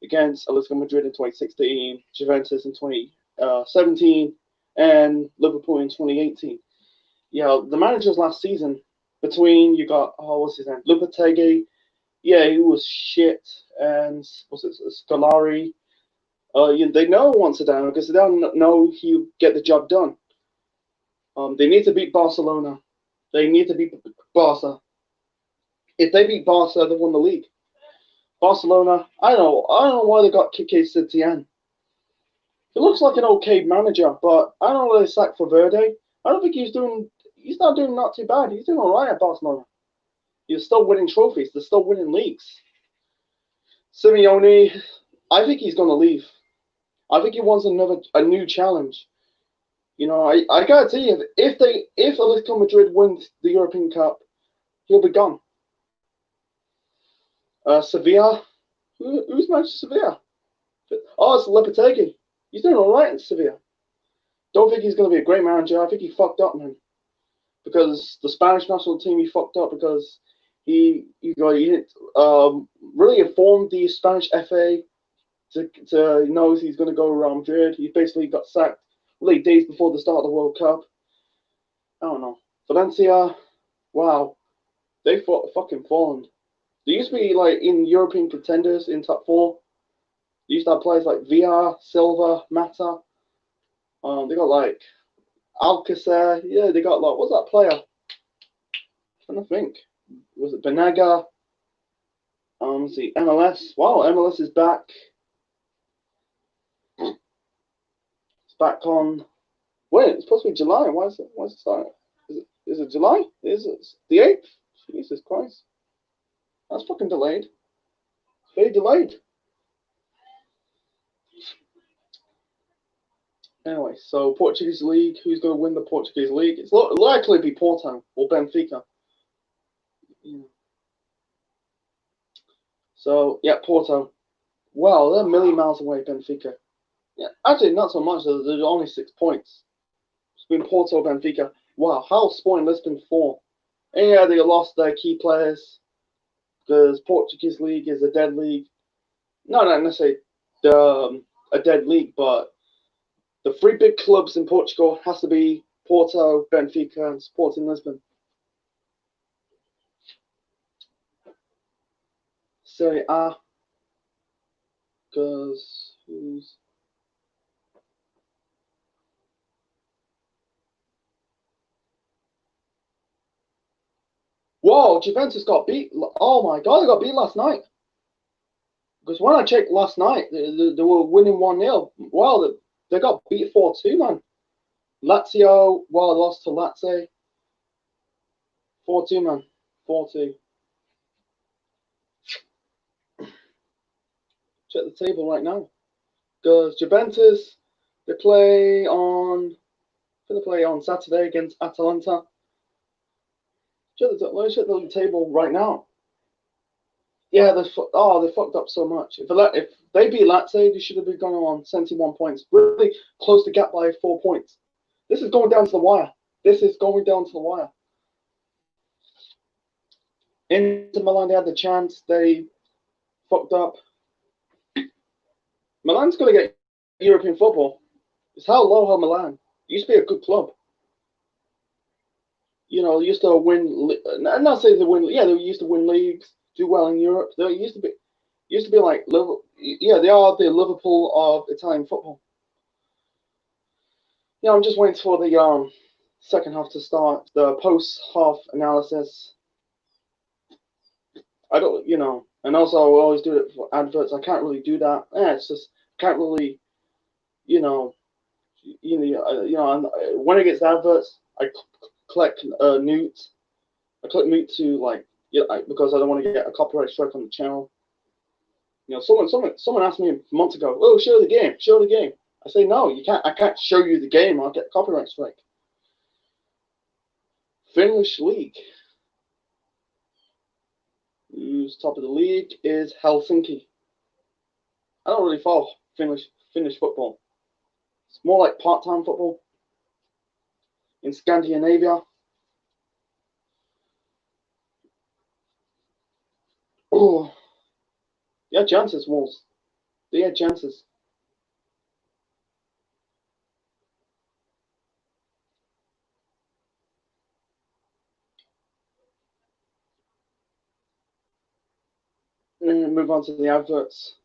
against Atletico Madrid in 2016, Juventus in 2017, and Liverpool in 2018. The managers last season, between you got, what's his name, Lopetegui, he was shit, and was it Scolari? They know once Zidane, because they don't know he'll get the job done. They need to beat Barcelona. They need to beat Barca. If they beat Barca, they won the league. Barcelona, I don't know why they got Kike Setien. He looks like an okay manager, but I don't know why they sacked for Verde. I don't think he's not doing not too bad. He's doing all right at Barcelona. He's still winning trophies. They're still winning leagues. Simeone, I think he's going to leave. I think he wants a new challenge. I gotta tell you, if Atletico Madrid wins the European Cup, he'll be gone. Sevilla, who's managed Sevilla? Oh, it's Lopetegui. He's doing all right in Sevilla. Don't think he's going to be a great manager. I think he fucked up, man. Because the Spanish national team, he fucked up because he didn't really inform the Spanish FA to know he's going to go around Madrid. He basically got sacked late days before the start of the World Cup. I don't know. Valencia, wow, they fucking fallen. They used to be like in European contenders in top 4. They used to have players like Villar, Silva, Mata. They got like Alcacer. Yeah, they got like, what's that player? I'm trying to think. Was it Benaga? Let's see, MLS. Wow, MLS is back. It's back on. Wait, it's supposed to be July. Why is it starting? Is it July? Is it the 8th? Jesus Christ. That's fucking delayed. It's very delayed. Anyway, so Portuguese League. Who's going to win the Portuguese League? It's likely to be Porto or Benfica. Yeah. So, yeah, Porto. Well, they're a million miles away, Benfica. Yeah, actually, not so much. There's only 6 points between Porto and Benfica. Wow, how Sporting Lisbon 4? And yeah, they lost their key players because Portuguese League is a dead league. No, not necessarily a dead league, but the 3 big clubs in Portugal has to be Porto, Benfica, and Sporting Lisbon. Serie A, because who's... Whoa! Whoa, Juventus got beat. Oh my God, they got beat last night. Because when I checked last night, they were winning 1-0. Wow, they got beat 4-2, man. Lazio, well, lost to Lazio. 4-2, man. 4-2. Check the table right now. Because Juventus, they play on Saturday against Atalanta. Let's check the table right now. Yeah, they fucked up so much. If they beat Lazio, they should have been going on 71 points. Really close the gap by 4 points. This is going down to the wire. Inter Milan, they had the chance. They fucked up. Milan's going to get European football. It's how low Milan. It used to be a good club. You know, they used to win. I'm not saying they win. Yeah, they used to win leagues, do well in Europe. They used to be like Liverpool. Yeah, they are the Liverpool of Italian football. Yeah, I'm just waiting for the second half to start. The post-half analysis. I don't, and also I always do it for adverts. I can't really do that. It's just can't really, when it gets adverts, I click mute. I click mute to because I don't want to get a copyright strike on the channel. Someone asked me months ago, "Oh, show the game." I say no, you can't. I can't show you the game. I'll get a copyright strike. Finnish league. Who's top of the league is Helsinki. I don't really follow Finnish football. It's more like part-time football in Scandinavia. Oh, yeah, chances, Wolves. They had chances. And then move on to the adverts.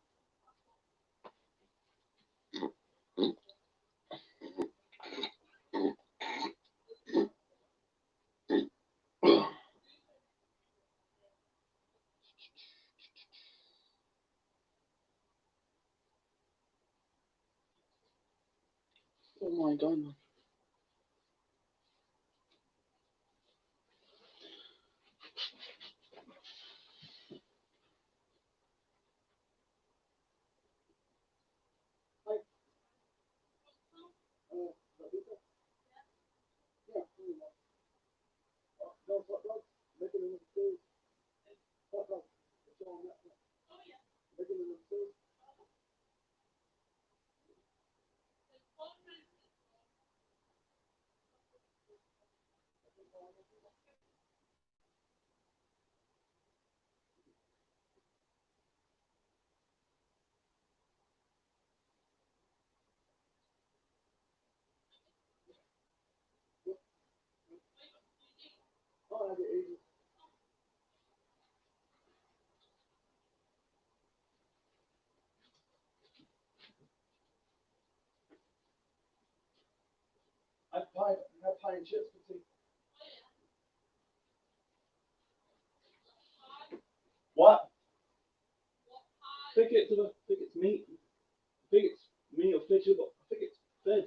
Oh my God, man. I've pie and chips for tea. What? I think it's meat. I think it's meat or fish, but I think it's veg.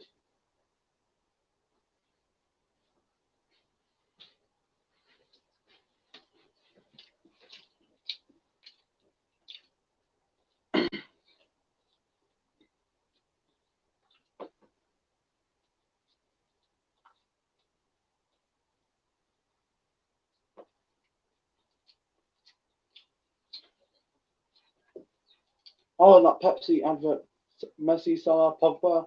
Oh, that Pepsi advert. Messi, Salah, Pogba.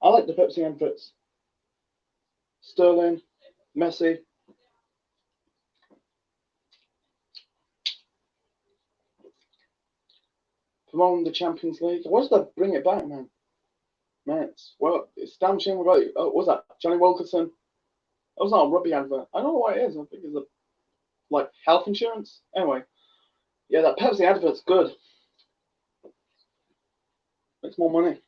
I like the Pepsi adverts. Sterling, Messi. Promoting the Champions League. What's that? Bring it back, man. It's damn shame about it. Oh, what's that? Johnny Wilkinson. That was not a rugby advert. I don't know what it is. I think it's like health insurance. Anyway, yeah, that Pepsi advert's good. Makes more money.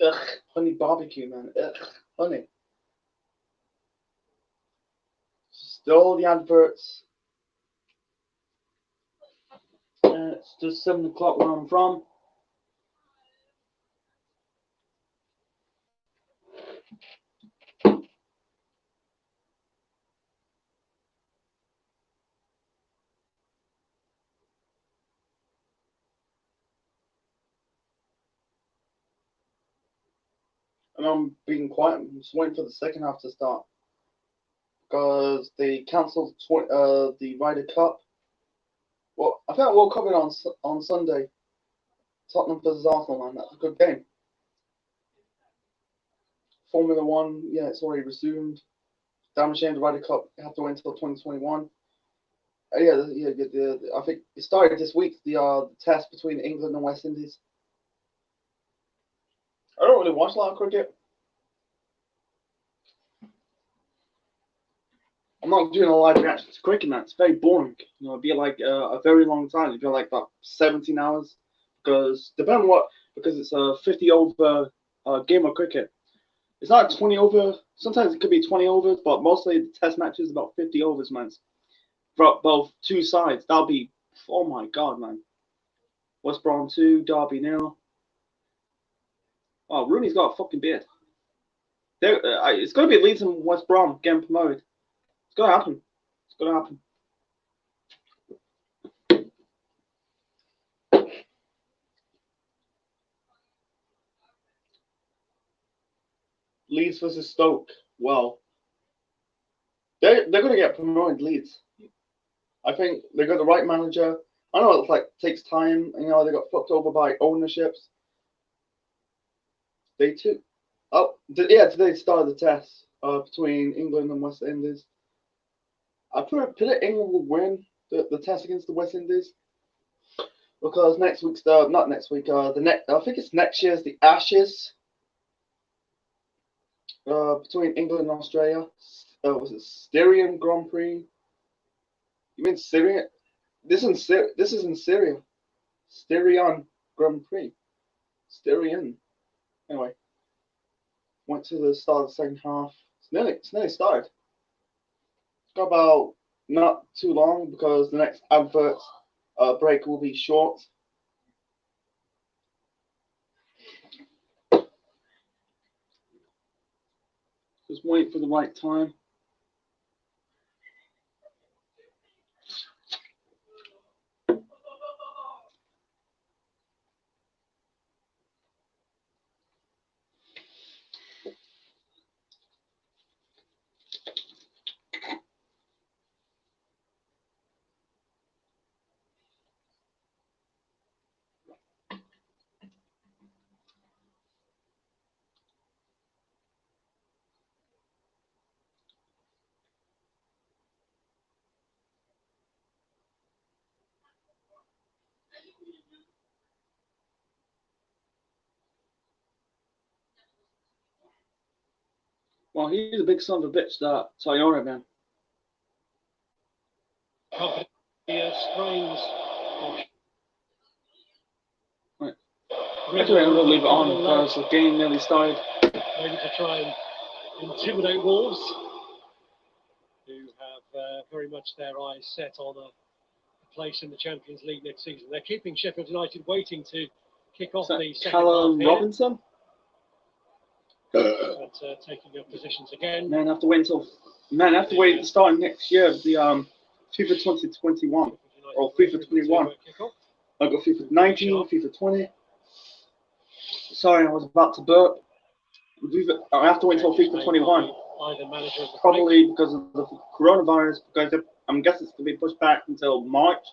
Ugh, honey barbecue, man. Ugh, honey. Still the adverts. It's just 7 o'clock where I'm from. And I'm being quiet. I'm just waiting for the second half to start. Because they cancelled the Ryder Cup. Well, I think I woke up it on Sunday. Tottenham versus Arsenal, man. That's a good game. Formula One, yeah, it's already resumed. Damn shame the Ryder Cup have to wait until 2021. I think it started this week. The test between England and West Indies. I don't really watch a lot of cricket. I'm not doing a live reaction to cricket, man. It's very boring. It'd be like a very long time. It'd be like about 17 hours. Because it's a 50 over game of cricket. It's not 20 over. Sometimes it could be 20 overs, but mostly the test match is about 50 overs, man. For both two sides, that'll be, oh my god, man. West Brom 2, Derby 0. Oh, Rooney's got a fucking beard. It's going to be Leeds and West Brom getting promoted. It's going to happen. It's going to happen. Leeds versus Stoke. Well, they're going to get promoted, Leeds. I think they got the right manager. I know it's like takes time. They got fucked over by ownerships. Today started the test between England and West Indies. I predict England will win the test against the West Indies because I think it's next year's the Ashes between England and Australia. Was it Styrian Grand Prix? You mean Syria? This is in Syria. Styrian Grand Prix. Styrian. Anyway, went to the start of the second half. It's nearly started. It's got about not too long because the next advert break will be short. Just wait for the right time. Well, he's a big son of a bitch, that Toyota man. Right. Anyway, I'm going to leave it on because the game nearly started. Maybe to try and intimidate Wolves, who have very much their eyes set on a place in the Champions League next season. They're keeping Sheffield United waiting to kick off the second Callum half Robinson? But taking up positions again. Man, I have to wait to start next year of the FIFA 2021 or FIFA 21. I've got FIFA 19, FIFA 20. Sorry, I was about to burp. I have to wait until FIFA 21. Probably because of the coronavirus, because I'm guessing it's going to be pushed back until March.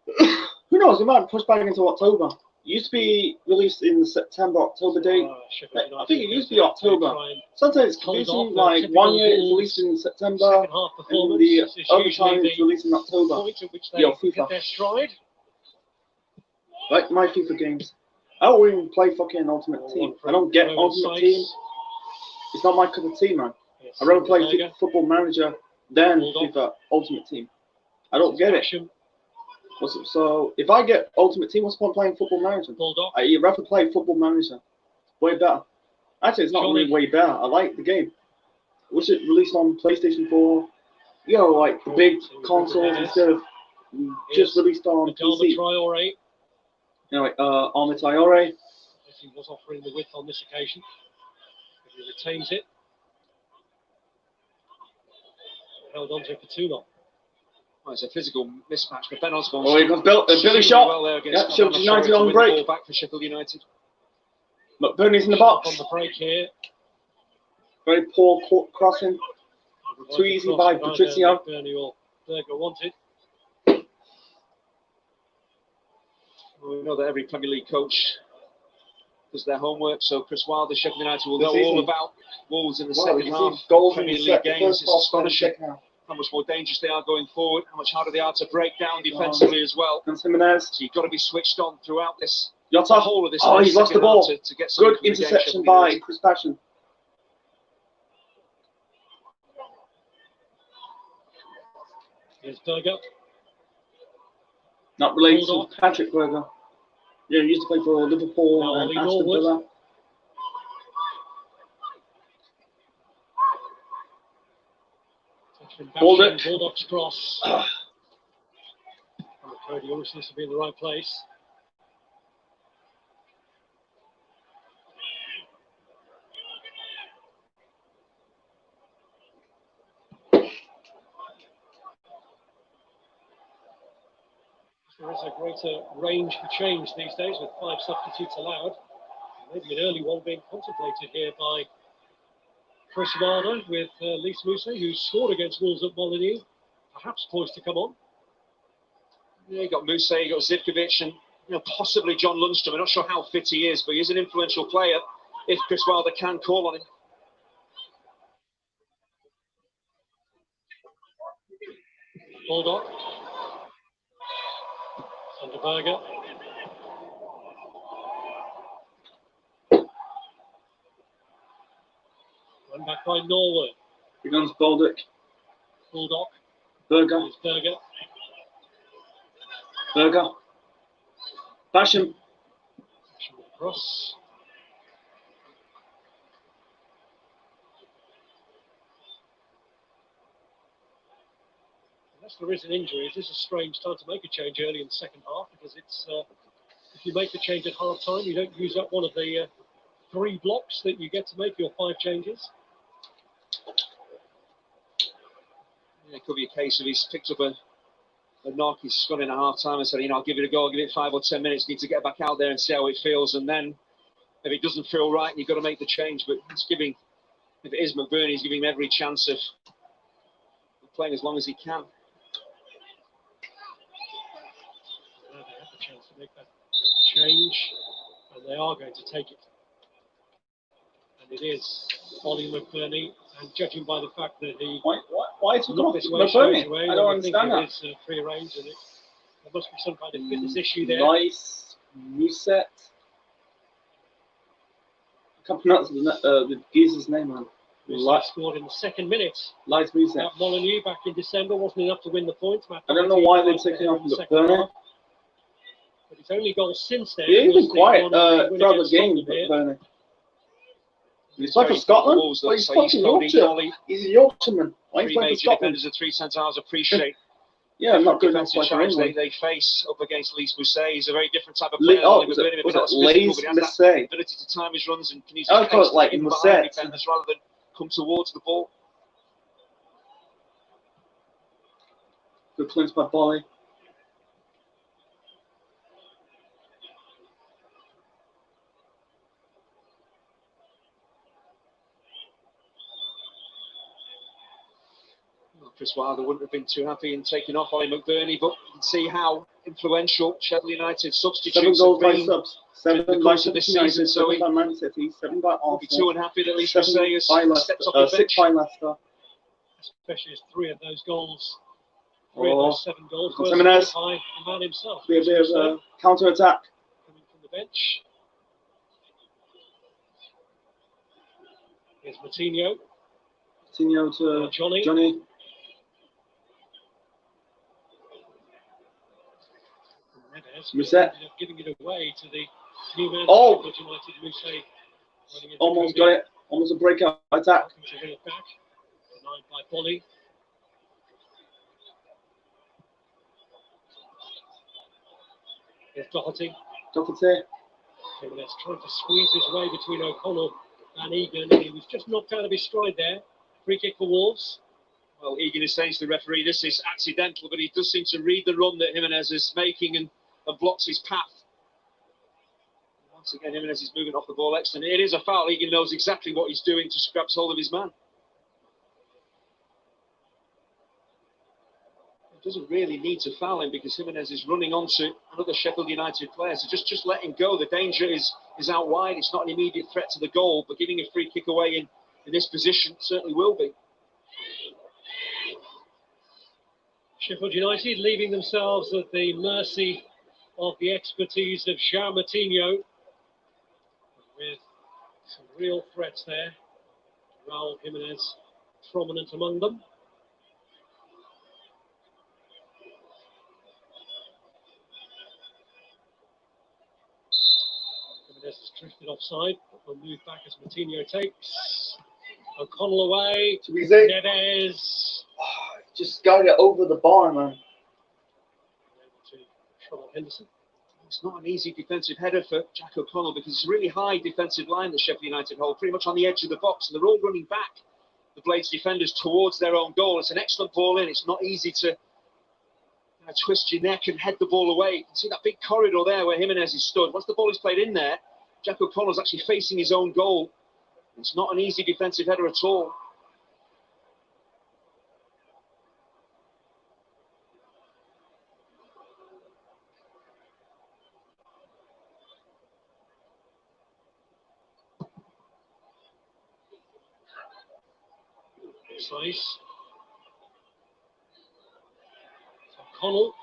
Who knows? It might be pushed back until October. It used to be released in the September, October date. I think it used to be October. Sometimes it's confusing, like 1 year it's released in September, and the other time it's released in October. Yeah, FIFA. Like my FIFA games. I don't even play fucking Ultimate Team. I don't get Ultimate Team. It's not my cup of tea, man. I'd rather play FIFA Football Manager than FIFA Ultimate Team. I don't get it. So if I get Ultimate Team, what's the point playing Football Manager? I'd rather play Football Manager. way better. Actually, it's not Johnny. really way better. I like the game. Wish it released on PlayStation 4. You know, like big consoles instead of just released on PC. Traore. You know, like Arma Traore. He was offering the width on this occasion. But he retains it. Held on to it for too long. Well, it's a physical mismatch, but Ben Osborne. Oh, here comes Billy shot. Well there against Sheffield United on break. Ball back for Sheffield United. McBurney's in the box. On the break here. Very poor crossing. Too easy by Patrizio. McBurney or Berger wanted. Well, we know that every Premier League coach does their homework, so Chris Wilder, Sheffield United will know all about Wolves in the second half. Goals Premier in League games. It's astonishing how much more dangerous they are going forward, how much harder they are to break down defensively as well. And Jimenez. So you've got to be switched on throughout this. Yota. The whole of this. Oh, he's lost the ball. To get good interception by Chris Passion. Here's Berger. Not related Bulldog. to Patrick Berger. Yeah, he used to play for Liverpool No, and Lee Aston Norwood. Villa. Bulldog's cross. And Cody always needs to be in the right place. There is a greater range for change these days with 5 substitutes allowed. Maybe an early one being contemplated here by Chris Wilder with Lys Mousset, who scored against Wolves at Molineux, perhaps poised to come on. Yeah, you got Mousset, you got Zivkovic, and possibly John Lundstrom. I'm not sure how fit he is, but he is an influential player if Chris Wilder can call on him. Bulldog. Under Berger. Run back by Norwood. Here comes Baldock. Bulldog. Berger. Here's Berger. Berger. Passion. Cross. Unless there is an injury, it is a strange time to make a change early in the second half because it's if you make the change at half time, you don't use up one of the 3 blocks that you get to make your 5 changes. Yeah, it could be a case of he's picked up a knock, he's gone in at half time and said, I'll give it a go, I'll give it 5 or 10 minutes, need to get back out there and see how it feels, and then if it doesn't feel right, you've got to make the change. But it's giving, if it is McBurney, he's giving him every chance of playing as long as he can. They have the chance to make that change, and they are going to take it. And it is Ollie McBurney, and judging by the fact that he Why is he not off this way McBurney? away, I don't understand that. It's pre-arranged, and there must be some kind of fitness issue there. Nice reset. I can't pronounce the geezer's name, man. Scored in the 2nd minute. Lys Mousset. At Molineux back in December wasn't enough to win the point. I don't know why they're taking off McBurney. But his only goal since then. He's been quiet throughout the game, McBurney. He's playing for Scotland? Well, he's fucking Yorkshire. He's a Yorkshireman. Why is he playing for Scotland? Defenders of 3 centre-halves appreciate yeah, not good enough for England. They face up against Lys Mousset. He's a very different type of player. Was it Lys Mousset? Ability to time his runs and can use his pace like Mousset defenders rather than come towards the ball. Good clearance by Bolly. Chris Wilder wouldn't have been too happy in taking off Ollie McBurney, but you can see how influential Sheffield United substitutes 7 goals have by been subs. in 7 the by course of this United, season. So 7 by Man City, 7 by won't be too Arsenal. unhappy that Lys Mousset has stepped off the 6 bench. by Leicester. Especially as 3 of those goals, 3 of those 7 goals were Jimenez. scored by the man himself. Be a bit of a counter-attack. Coming from the bench. Here's Moutinho. Moutinho to Johnny. Mousset. Ended up giving it away to the new man Oh! Sheffield United, Mousset. Almost got it. Almost a breakout attack. Back. Denied by Bolly. Here's Doherty. Doherty. Jimenez trying to squeeze his way between O'Connell and Egan. He was just knocked out of his stride there. Free kick for Wolves. Well, Egan is saying to the referee, this is accidental, but he does seem to read the run that Jimenez is making and blocks his path. Once again, Jimenez is moving off the ball excellent. It is a foul. Egan knows exactly what he's doing, just grabs hold of his man. He doesn't really need to foul him because Jimenez is running onto another Sheffield United player. So just let him go. The danger is out wide. It's not an immediate threat to the goal, but giving a free kick away in this position certainly will be. Sheffield United leaving themselves at the mercy of the expertise of João Moutinho, with some real threats there. Raul Jimenez prominent among them. Jimenez has drifted offside, but will move back as Moutinho takes. O'Connell away. Too easy. Neves. Just got it over the bar, man. To trouble Henderson. It's not an easy defensive header for Jack O'Connell because it's a really high defensive line that Sheffield United hold, pretty much on the edge of the box, and they're all running back, the Blades defenders, towards their own goal. It's an excellent ball in. It's not easy to twist your neck and head the ball away. You can see that big corridor there where Jimenez is stood. Once the ball is played in there, Jack O'Connell's actually facing his own goal. It's not an easy defensive header at all. Slice. O'Connell.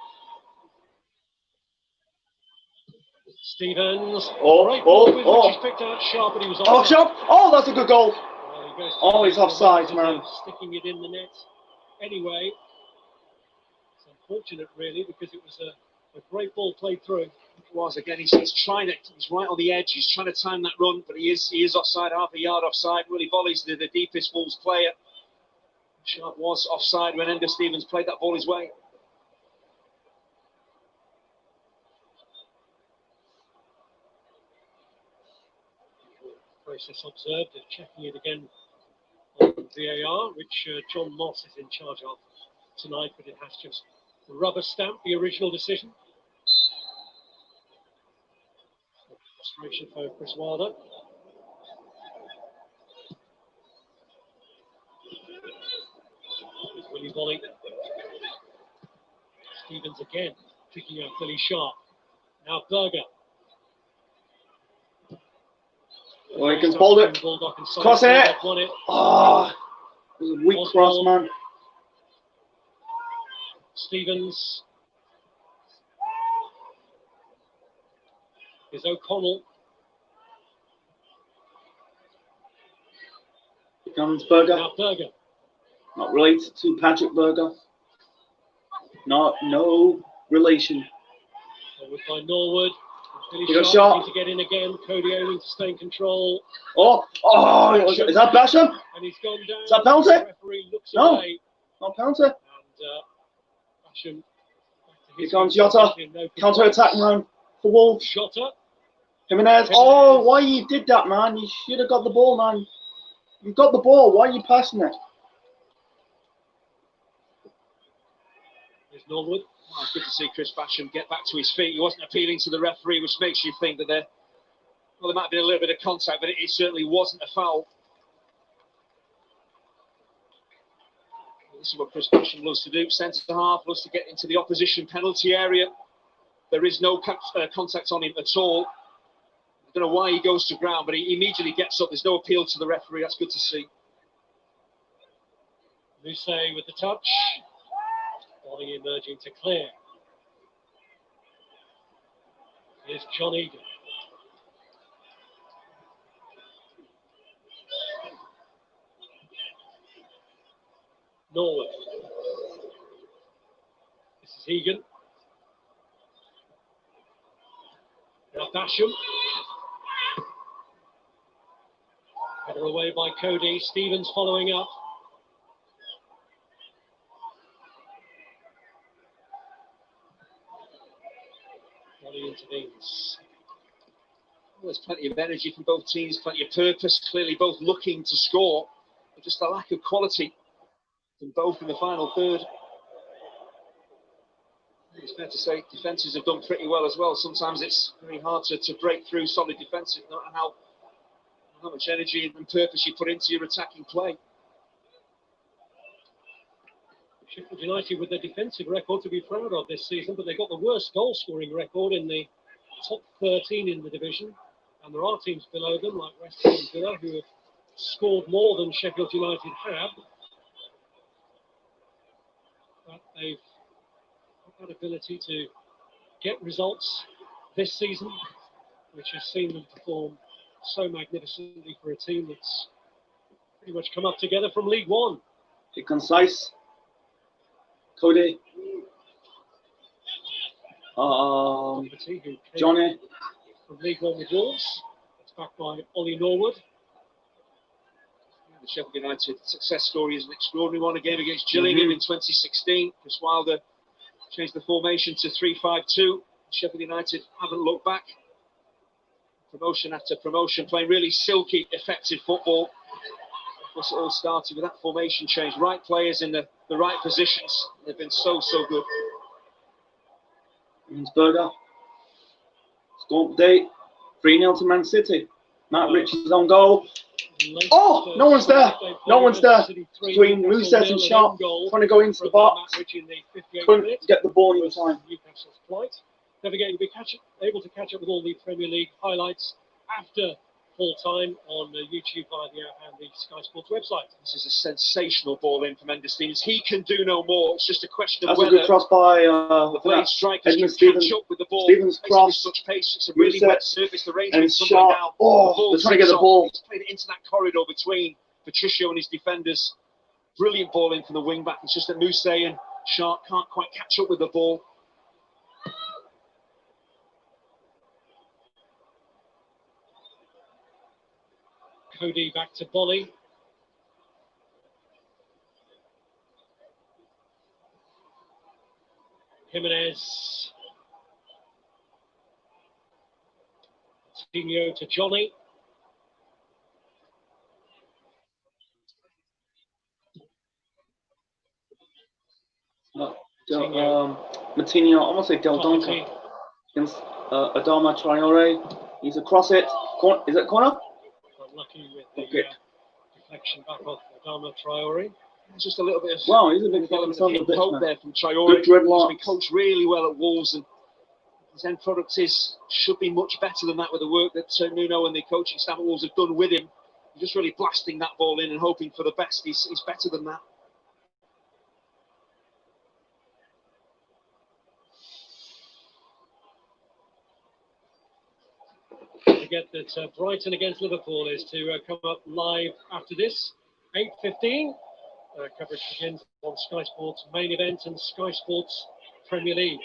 Stevens. Which he's picked out sharp, but he was off. Sharp! Oh, that's a good goal. Well, he's offside, man. Sticking it in the net. Anyway, it's unfortunate, really, because it was a great ball played through. It was, again, he's trying to, he's right on the edge, he's trying to time that run, but he is offside, half a yard offside. Willie Volly's the deepest Wolves player. Sharp was offside when Ender Stevens played that ball his way. Process observed, checking it again on VAR, which John Moss is in charge of tonight, but it has just rubber stamped the original decision. Frustration for Chris Wilder. Here's Willie Volley. Stevens again, picking out Billy Sharp. Now Berger. Oh, he can hold it. Cross it. Oh, it was a weak cross, man. Stevens. Here's O'Connell. Here comes Berger. Now Berger. Not related to Patrick Berger. No relation. Forward by Norwood. He got shot. To get in again. Cody Owen to stay in control. Oh! Is that Basham? And he's gone down. Is that penalty? The referee looks away. Not penalty. And Basham. Here comes Jota. Counter attack, man. For Wolves. Jota. Jimenez. Oh, why you did that, man? You should have got the ball, man. You got the ball. Why are you passing it? There's Norwood. Oh, it's good to see Chris Basham get back to his feet. He wasn't appealing to the referee, which makes you think that there might have been a little bit of contact, but it certainly wasn't a foul. This is what Chris Basham loves to do. Centre half loves to get into the opposition penalty area. There is no contact on him at all. I don't know why he goes to ground, but he immediately gets up. There's no appeal to the referee. That's good to see. Lucey with the touch. Body emerging to clear. Here's John Egan. Norwood. This is Egan. Now Basham. Header away by Cody. Stevens following up. Molly intervenes. Well, there's plenty of energy from both teams, plenty of purpose, clearly both looking to score, but just a lack of quality from both in the final third. It's fair to say defences have done pretty well as well. Sometimes it's very hard to break through solid defensive, no matter how much energy and purpose you put into your attacking play. Sheffield United with their defensive record to be proud of this season, but they've got the worst goal-scoring record in the top 13 in the division. And there are teams below them, like West Ham and Villa, who have scored more than Sheffield United have. But they've got that ability to get results this season, which has seen them perform so magnificently for a team that's pretty much come up together from League One. Be concise. Cody. Johnny. From League One with Wolves. It's backed by Ollie Norwood. The Sheffield United success story is an extraordinary one. A game against Gillingham in 2016. Chris Wilder changed the formation to 3-5-2. Sheffield United haven't looked back. Promotion after promotion, playing really silky, effective football. Of course, it all started with that formation change. Right players in the right positions. They've been so good. Burger. Score update. 3-0 to Man City. Matt Richards on goal. Oh, no one's there. No one's there. Between Mousset and Sharp, trying to go into the box. Couldn't get the ball in time. Newcastle's flight. Never going to be able to catch up with all the Premier League highlights after full time on YouTube via the app and the Sky Sports website. This is a sensational ball in from Ender Stevens. He can do no more. It's just a question of That's whether a good cross by the blade strikers can catch up with the ball. Stevens cross. Such pace. It's a really wet surface. The range and is Sharp. down. Oh, they're trying to get the ball. He's played it into that corridor between Patricio and his defenders. Brilliant ball in from the wing back. It's just that Mousset and Sharp can't quite catch up with the ball. Cody back to Bolly. Jimenez. Coutinho to Johnny. Matinho, I want to say Del Donca against Adama Traore. He's across it. Is it corner? Unlucky with the deflection back off Adama Traore. It's just a little bit of he's a big hope there from Traore. Good dreadlocks. He's been coached really well at Wolves, and his end product should be much better than that with the work that Nuno and the coaching staff at Wolves have done with him. He's just really blasting that ball in and hoping for the best. He's better than that. Forget that Brighton against Liverpool is to come up live after this. 8:15. Coverage begins on Sky Sports main event and Sky Sports Premier League.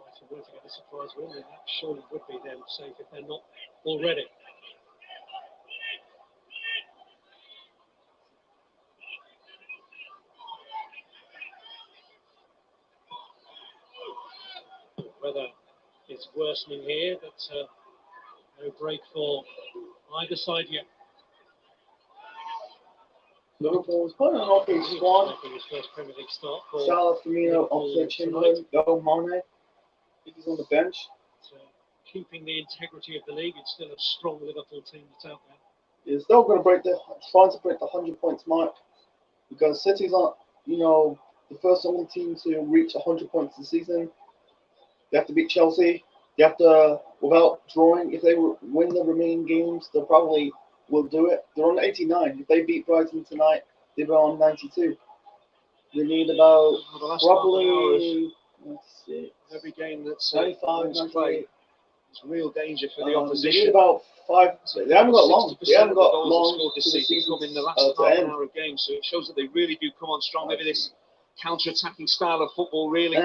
Brighton were to get a surprise win, and that surely would be them safe if they're not already. Weather is worsening here, but no break for either side yet. Liverpool's put an okay squad. His first Premier League start for Salah, Firmino, Oxlade-Chamberlain, Mane. I think he's on the bench. Keeping the integrity of the league, it's still a strong Liverpool team that's out there. They're still going to trying to break the 100 points mark, because City's not, the first only team to reach 100 points this season. They have to beat Chelsea. They have to, without drawing, if they win the remaining games, they probably will do it. They're on 89. If they beat Brighton tonight, they'll be on 92. They need about probably, let's see, every game that's 95, played. It's real danger for the opposition. They need about 5. They haven't got long. They haven't got long this season come in the last half an hour of games, so it shows that they really do come on strong. Maybe this counter-attacking style of football really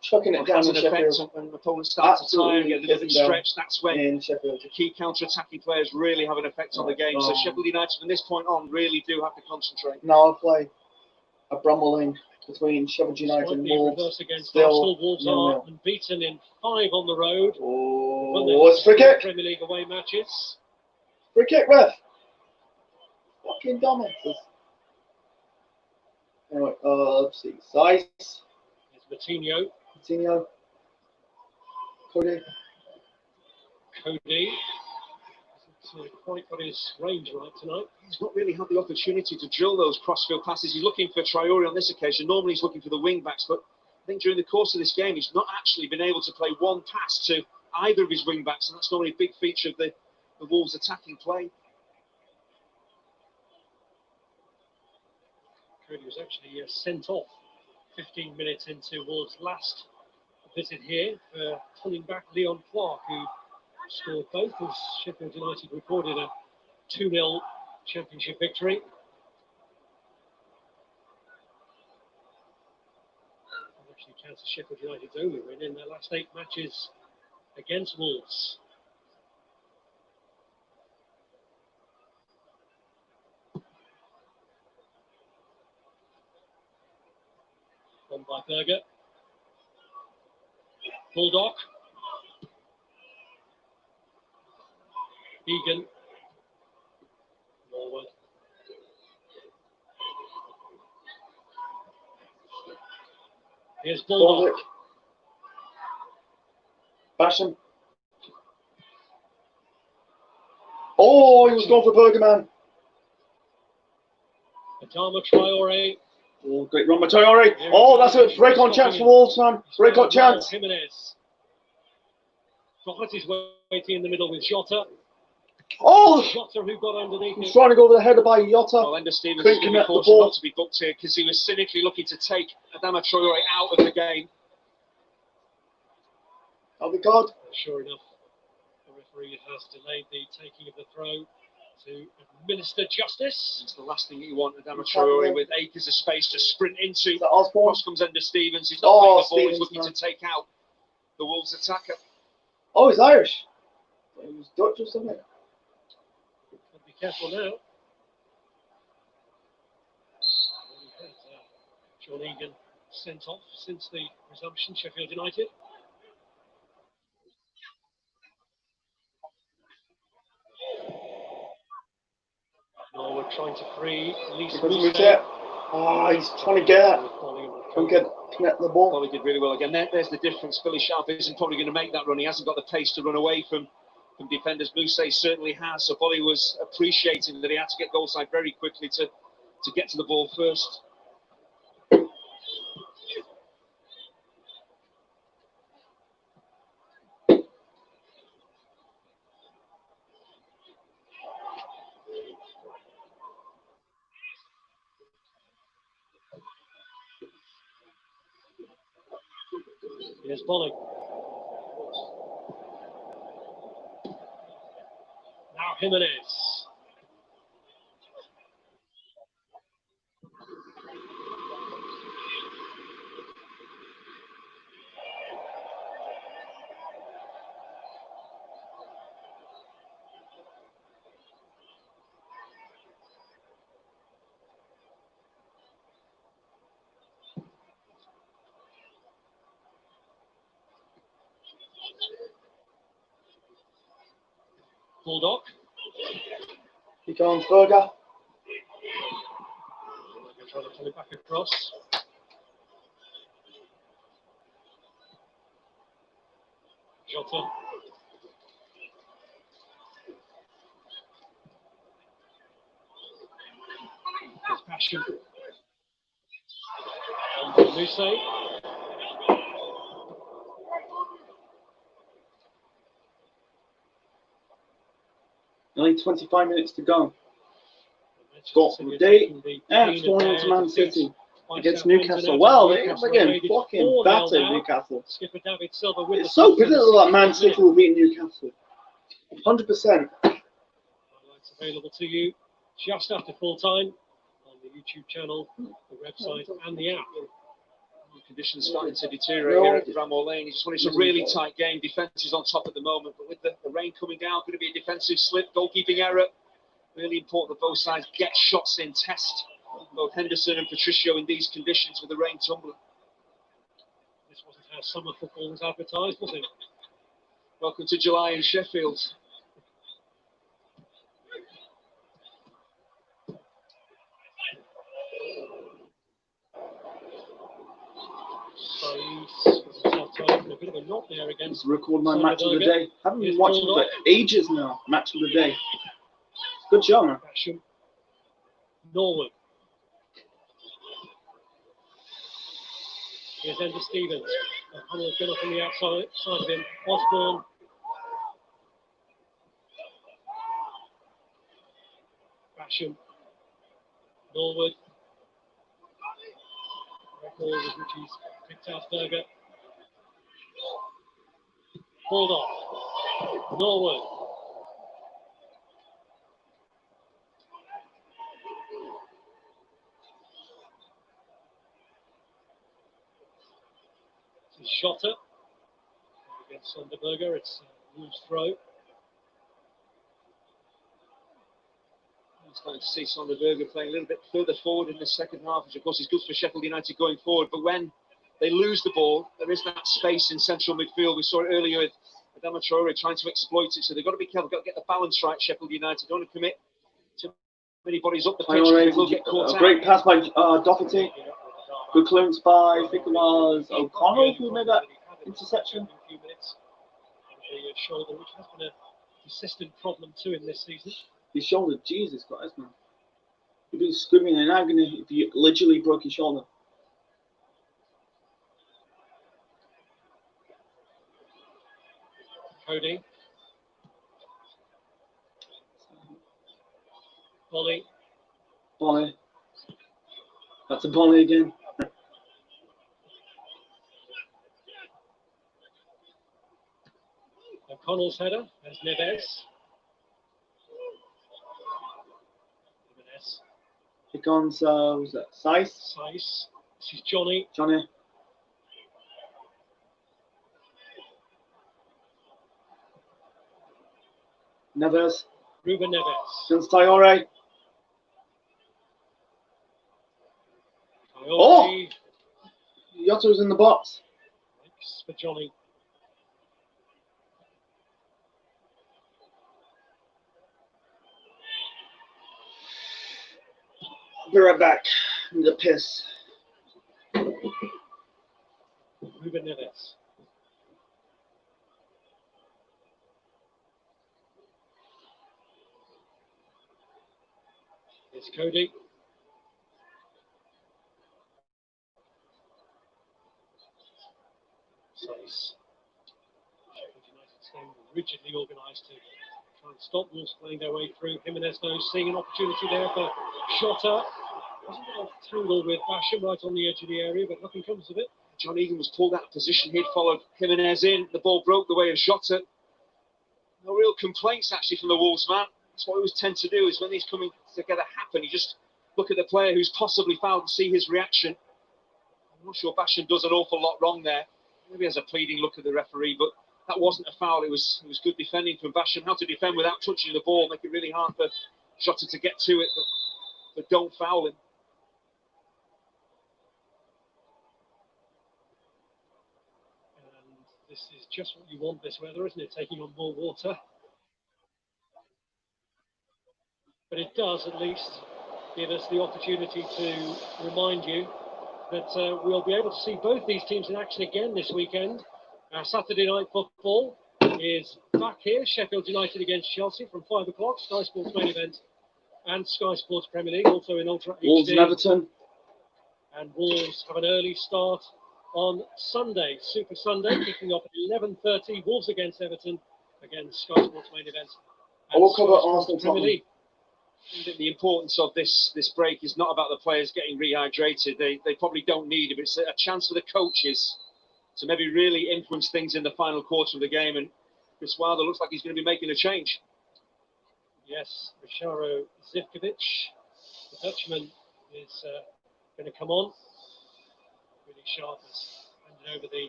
chucking it down has in an effect Sheffield. when opponents start to tire and Absolutely get a little bit kissing down stretched. That's when in Sheffield. the key counter-attacking players really have an effect on the game. So Sheffield United from this point on really do have to concentrate. Now I'll play a Bramble link between Sheffield United and Wolves. Still Wolves 0-0. are unbeaten in 5 on the road. Oh, it's free kick. Premier League away matches. Free kick, ref. Fucking dumbasses. Anyway, let's see. Size. There's Matinho. Coutinho. Cody. Hasn't quite got his range right tonight. He's not really had the opportunity to drill those crossfield passes. He's looking for Traore on this occasion. Normally he's looking for the wing backs, but I think during the course of this game he's not actually been able to play one pass to either of his wing backs, and that's normally a big feature of the Wolves' attacking play. Cody was actually sent off 15 minutes into Wolves' last visit here for pulling back Leon Clark, who scored both as Sheffield United recorded a 2-0 championship victory. That actually counts as Sheffield United's only win in their last 8 matches against Wolves. On by Berger. Bulldog. Egan. Norwood. Here's Bulldog. Bash him. Oh, he was going for Bergerman. Adama Traore. Oh, great run by Traore. Oh, that's a break-on chance for Wolves, man. Break-on chance. Jimenez. Got his waiting in the middle with Jota. Oh! Jota who got underneath He's it. trying to go over the header by Jota. Well, Ender Stevens is going to be forced not to be booked here because he was cynically looking to take Adama Traore out of the game. That'll be God. Sure enough, the referee has delayed the taking of the throw to administer justice. It's the last thing you want, Adama Traore with acres of space to sprint into. Osborne? Cross comes Ender Stevens. He's not playing the ball, he's looking to take out the Wolves attacker. Oh, he's Irish. He was Dutch or something. Be careful now. John Egan sent off since the resumption, Sheffield United. Norwood trying to free Lisa Moussa. Oh, he's trying to get connect the ball. Well, he did really well again. There's the difference. Billy Sharp isn't probably going to make that run. He hasn't got the pace to run away from defenders. Moussa certainly has. So Bolly was appreciating that he had to get goal side very quickly to get to the ball first. Here's Bolly. Now Jimenez. Bulldog. He comes Berger. Trying to pull it back across. Jota. There's Passion. Moussa. Only 25 minutes to go. Got the date and it's going into Man City against Newcastle. Well, they're getting fucking battered, Newcastle. Skipper David Silva with It's so predictable that Man City will beat Newcastle. 100%. Highlights available to you just after full time on the YouTube channel, the website, and the app. Conditions starting to deteriorate here at Bramall Lane. He just wanted a really tight game. Defence is on top at the moment, but with the rain coming down, going to be a defensive slip, goalkeeping error. Really important that both sides get shots in, test both Henderson and Patricio in these conditions with the rain tumbling. This wasn't how summer football was advertised, was it? Welcome to July in Sheffield. A bit of a knot there against. Record my match of the day. Haven't been watching for ages now. Match of the day. Good job, man. Norwood. Here's Ender Stevens. O'Connell's been up on the outside side of him. Osborne. Basham. Norwood. Ball with Richie's picked out Berger. Hold on. Norwood. This is Schotter. Against Sonderberger. It's Wolves' throw. I'm starting to see Sonderberger playing a little bit further forward in the second half, which of course is good for Sheffield United going forward. But when they lose the ball, there is that space in central midfield. We saw it earlier with Adama Traore trying to exploit it. So they've got to be careful, got to get the balance right, Sheffield United. Don't want to commit too many bodies up the pitch. They will get caught out. Great pass by Doherty. Good clearance by, I think it was O'Connell who made that interception. The shoulder, which has been a consistent problem too in this season. His shoulder, Jesus Christ, man. You'd be screaming in agony if you literally broke your shoulder. Cody. Bolly. Bolly. That's a Bolly again. O'Connell's header. There's Neves. Here comes, was that Saiss? Saiss. This is Johnny. Johnny. Neves. Ruben Neves. Against Traore. Oh! Yotto's in the box. Thanks for Johnny. Be right back. I'm gonna piss. Ruben Neves. Here's Cody. Saiss. Sheffield United staying rigidly organised to try and stop Wolves playing their way through. Jimenez though seeing an opportunity there for Schotter. Wasn't a tangle with Basham right on the edge of the area, but nothing comes of it. John Egan was pulled out of position. He'd followed Jimenez in. The ball broke the way of Schotter. No real complaints actually from the Wolves man. That's what we always tend to do, is when these coming together happen, you just look at the player who's possibly fouled and see his reaction. I'm not sure Basham does an awful lot wrong there. Maybe has a pleading look at the referee, but that wasn't a foul. It was good defending from Basham. How to defend without touching the ball, make it really hard for Schotter to get to it, but don't foul him. This is just what you want this weather, isn't it? Taking on more water. But it does at least give us the opportunity to remind you that we'll be able to see both these teams in action again this weekend. Saturday night football is back here. Sheffield United against Chelsea from 5 o'clock. Sky Sports main event and Sky Sports Premier League, also in Ultra HD. Wolves and Everton. And Wolves have an early start on Sunday, Super Sunday, kicking off at 11:30. Wolves against Everton, again Sky Sports main event. I will cover Arsenal Premier League. The importance of this break is not about the players getting rehydrated. They probably don't need it, but it's a chance for the coaches to maybe really influence things in the final quarter of the game. And Chris Wilder looks like he's going to be making a change. Yes, Richaro Zivkovic, the Dutchman, is going to come on. Really Sharp has handed over the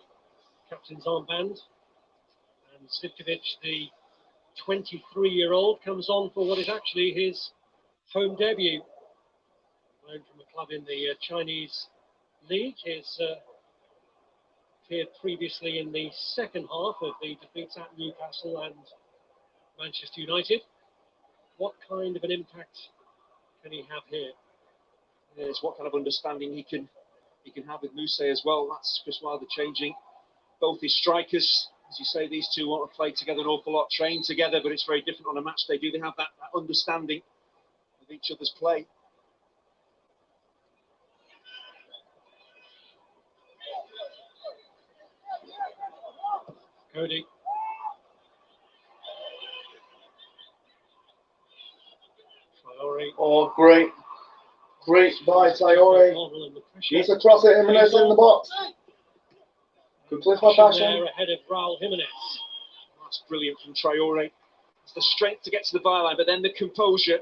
captain's armband. And Zivkovic, the 23-year-old, comes on for what is actually his home debut. Loaned from a club in the Chinese league. He's appeared previously in the second half of the defeats at Newcastle and Manchester United. What kind of an impact can he have here? It's what kind of understanding he can have with Mousse as well. That's Chris Wilder changing both his strikers. As you say, these two want to play together an awful lot, train together, but it's very different on a match day. Do they have that understanding of each other's play? Cody. Traore. Oh, great. Great by Traore. Needs to cross it, Jimenez in the box. Good play by Basham. There ahead of Raul Jimenez. That's brilliant from Traore. It's the strength to get to the byline, but then the composure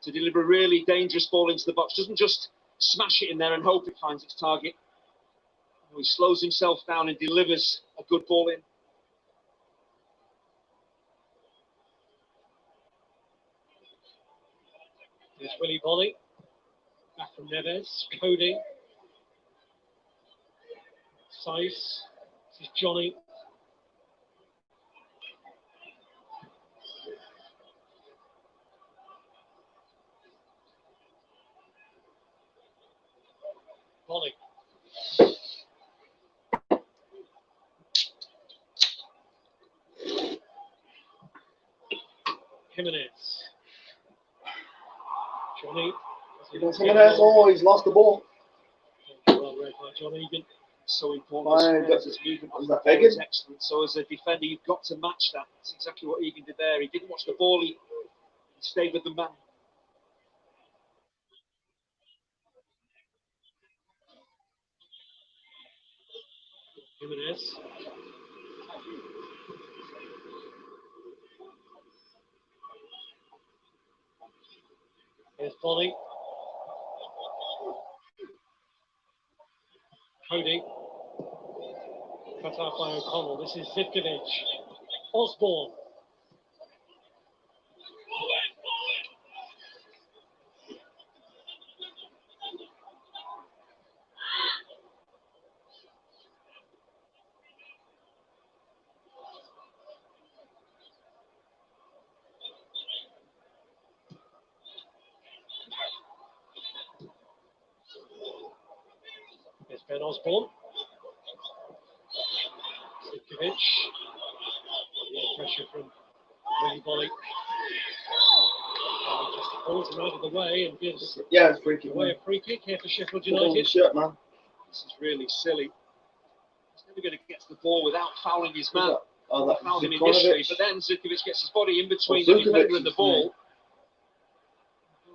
to deliver a really dangerous ball into the box. Doesn't just smash it in there and hope it finds its target. He slows himself down and delivers a good ball in. Here's Willy Bolly. Back from Neves. Cody. Saiz. This is Johnny. Bolly. Jimenez. Johnny. Jimenez, oh, he's lost the ball. Well read by John Egan. So important. His movement on the ball is excellent. So as a defender, you've got to match that. That's exactly what Egan did there. He didn't watch the ball. He stayed with the man. Jimenez. Here's Bolly. Cody. Cut out by O'Connell. This is Zivkovic. Osborne. Here's Ben Osborne. Zivkovic. Pressure from Willy Bolly. Just pulls him out of the way and gives it's free kick. away a free kick here for Sheffield Put on the United. shirt, man. This is really silly. He's never going to get to the ball without fouling his man. Oh, He fouled him initially, but then Zivkovic gets his body in between the defender and the ball.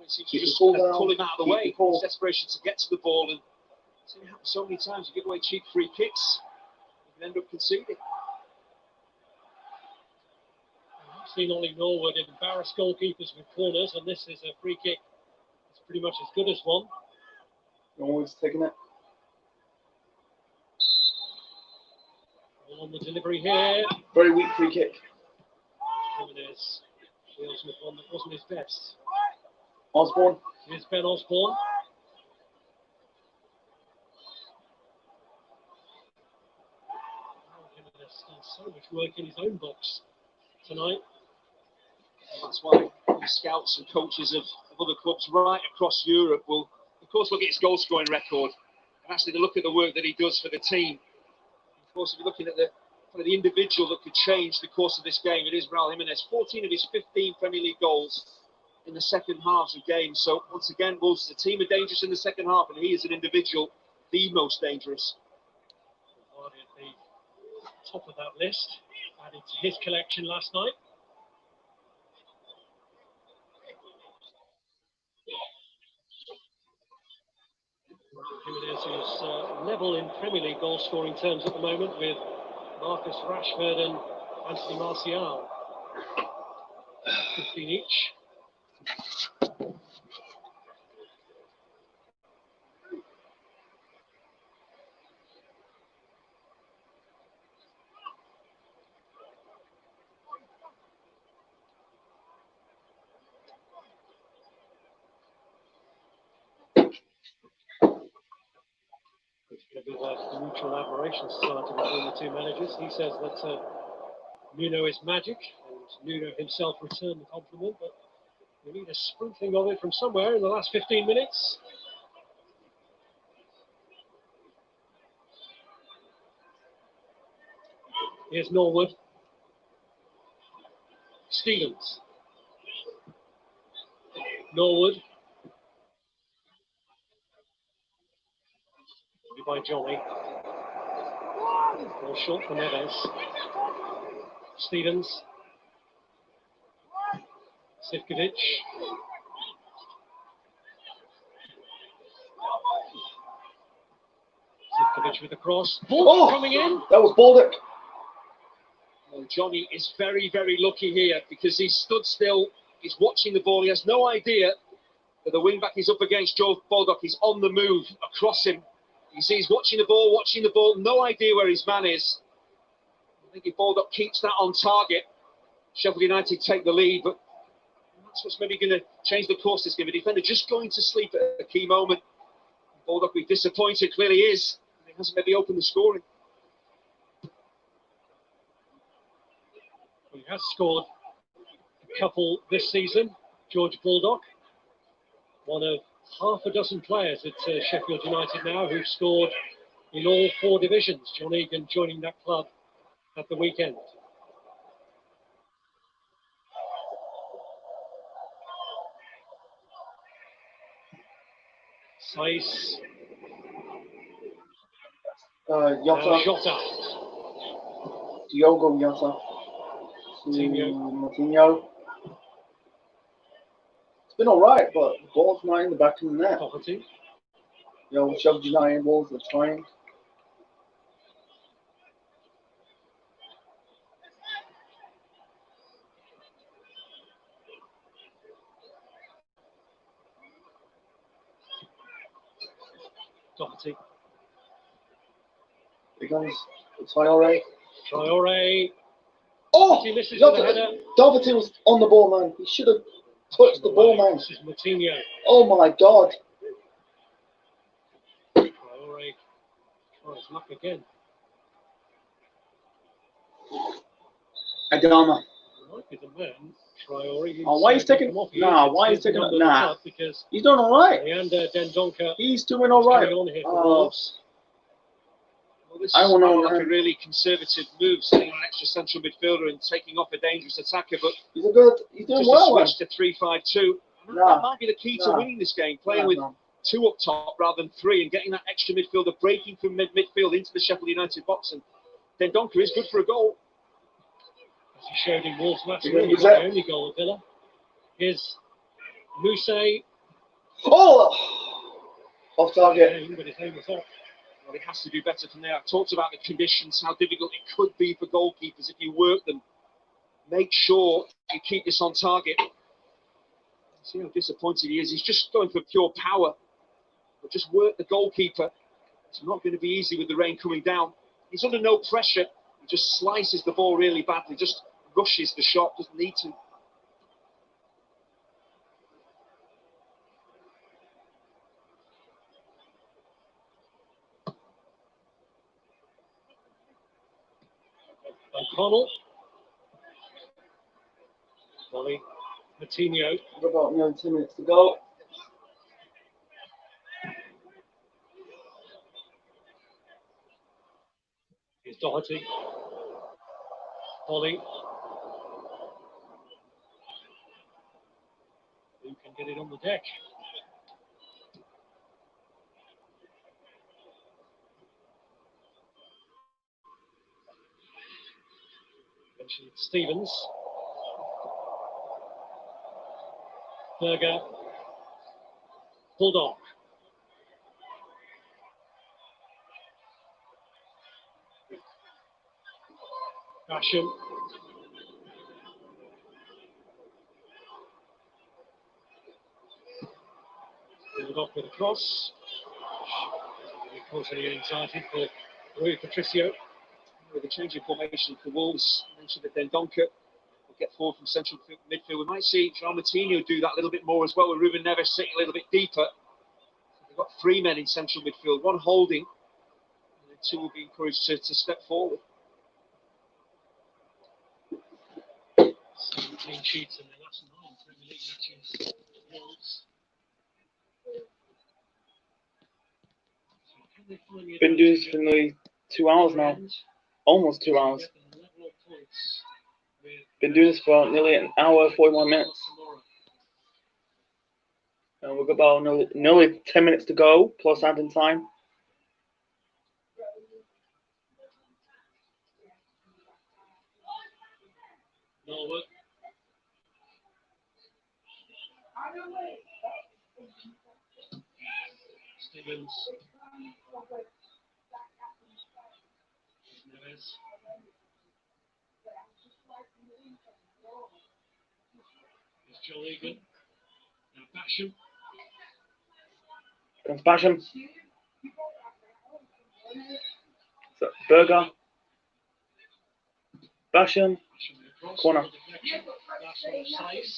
He seems to just pull him out of the way. His desperation to get to the ball, and it's seen it happen so many times. You give away cheap free kicks, you can end up conceding. I've seen Ollie Norwood embarrass goalkeepers with corners, and this is a free kick. It's pretty much as good as one. Norwood's taking it. On the delivery here. Very weak free kick. Jimenez deals with one that wasn't his best. Osborne. Here's Ben Osborne. Jimenez does so much work in his own box tonight. And that's why the scouts and coaches of other clubs right across Europe will, of course, look at his goal scoring record and actually they look at the work that he does for the team. Of course, if you're looking at the individual that could change the course of this game, it is Raul Jimenez. 14 of his 15 Premier League goals in the second halves of games. So once again, Wolves as a team are dangerous in the second half, and he is an individual the most dangerous. Vardy at the top of that list, added to his collection last night. Jimenez is level in Premier League goal scoring terms at the moment with Marcus Rashford and Anthony Martial. 15 each. A bit of mutual admiration society between the two managers. He says that Nuno is magic, and Nuno himself returned the compliment, but we need a sprinkling of it from somewhere in the last 15 minutes. Here's Norwood. Stevens. Norwood. By Johnny. Ball short for Neves. Stevens. Sivkovic. Sivkovic with the cross. Ball coming in. That was Baldock. Well, Johnny is very, very lucky here because he's stood still. He's watching the ball. He has no idea that the wing back is up against Joe Baldock. He's on the move across him. You see, he's watching the ball, no idea where his man is. I think if Baldock keeps that on target, Sheffield United take the lead, but that's what's maybe going to change the course of this game. The defender just going to sleep at a key moment. Baldock will be disappointed, clearly is. He hasn't maybe opened the scoring. He has scored a couple this season, George Baldock. One of half a dozen players at Sheffield United now who've scored in all 4 divisions. John Egan joining that club at the weekend. Saiz. Jota. Diogo Jota. Martinho. It's been alright, but the ball's not in the back of the net. Doherty. Sheffield United balls are trying. Doherty. Here comes Traore. Traore. Oh! He misses with the header. Doherty was on the ball, man. He should have touched the ball, man. This is Martinho. Oh my God. Traore tries luck again. Adama. Might be the man, Traore. Oh, why he's taking? Nah, why he's taking? Nah, because he's doing all right. Leander Dendoncker. He's doing all right. Well, this is like a really conservative move, sitting on an extra central midfielder and taking off a dangerous attacker. But he's doing just well. A switch to 3-5-2. That might be the key to winning this game. Playing with 2 up top rather than 3 and getting that extra midfielder breaking from midfield into the Sheffield United box. And Dendoncker is good for a goal. As he showed in Wolves last week, the only goal of Villa. Here's Mousse. Oh! Off target. But his aim was off. Well, he has to do better from there. I've talked about the conditions, how difficult it could be for goalkeepers if you work them. Make sure you keep this on target. See how disappointed he is. He's just going for pure power. But just work the goalkeeper. It's not going to be easy with the rain coming down. He's under no pressure. He just slices the ball really badly. Just rushes the shot. Doesn't need to. O'Connell. Volley. Martinho. About 2 minutes to go. Here's Doherty. Volley. Who can get it on the deck? Eventually Stevens. Berger. Bulldog. Basham. Pulled off with a cross. Didn't cause any anxiety for Rui Patricio. With the change in formation for Wolves, I mentioned that Dendoncker will get forward from central midfield. We might see João Martinho do that a little bit more as well, with Ruben Neves sitting a little bit deeper. We've got 3 men in central midfield, 1 holding the two will be encouraged to step forward. 17 sheets in their last 9 Premier League matches. Wolves. So can they find the Been doing this advantage for at nearly 2 hours the now. end? Almost 2 hours. Get them level of points with Been doing this for nearly an hour, 41 minutes. tomorrow. And we've got about nearly 10 minutes to go, plus adding time. Norwood. Stevens. Neves. There's John Egan. Now Basham. Comes Basham. So, Berger. Basham. Across. Corner. Deflection. Last one, Saiz.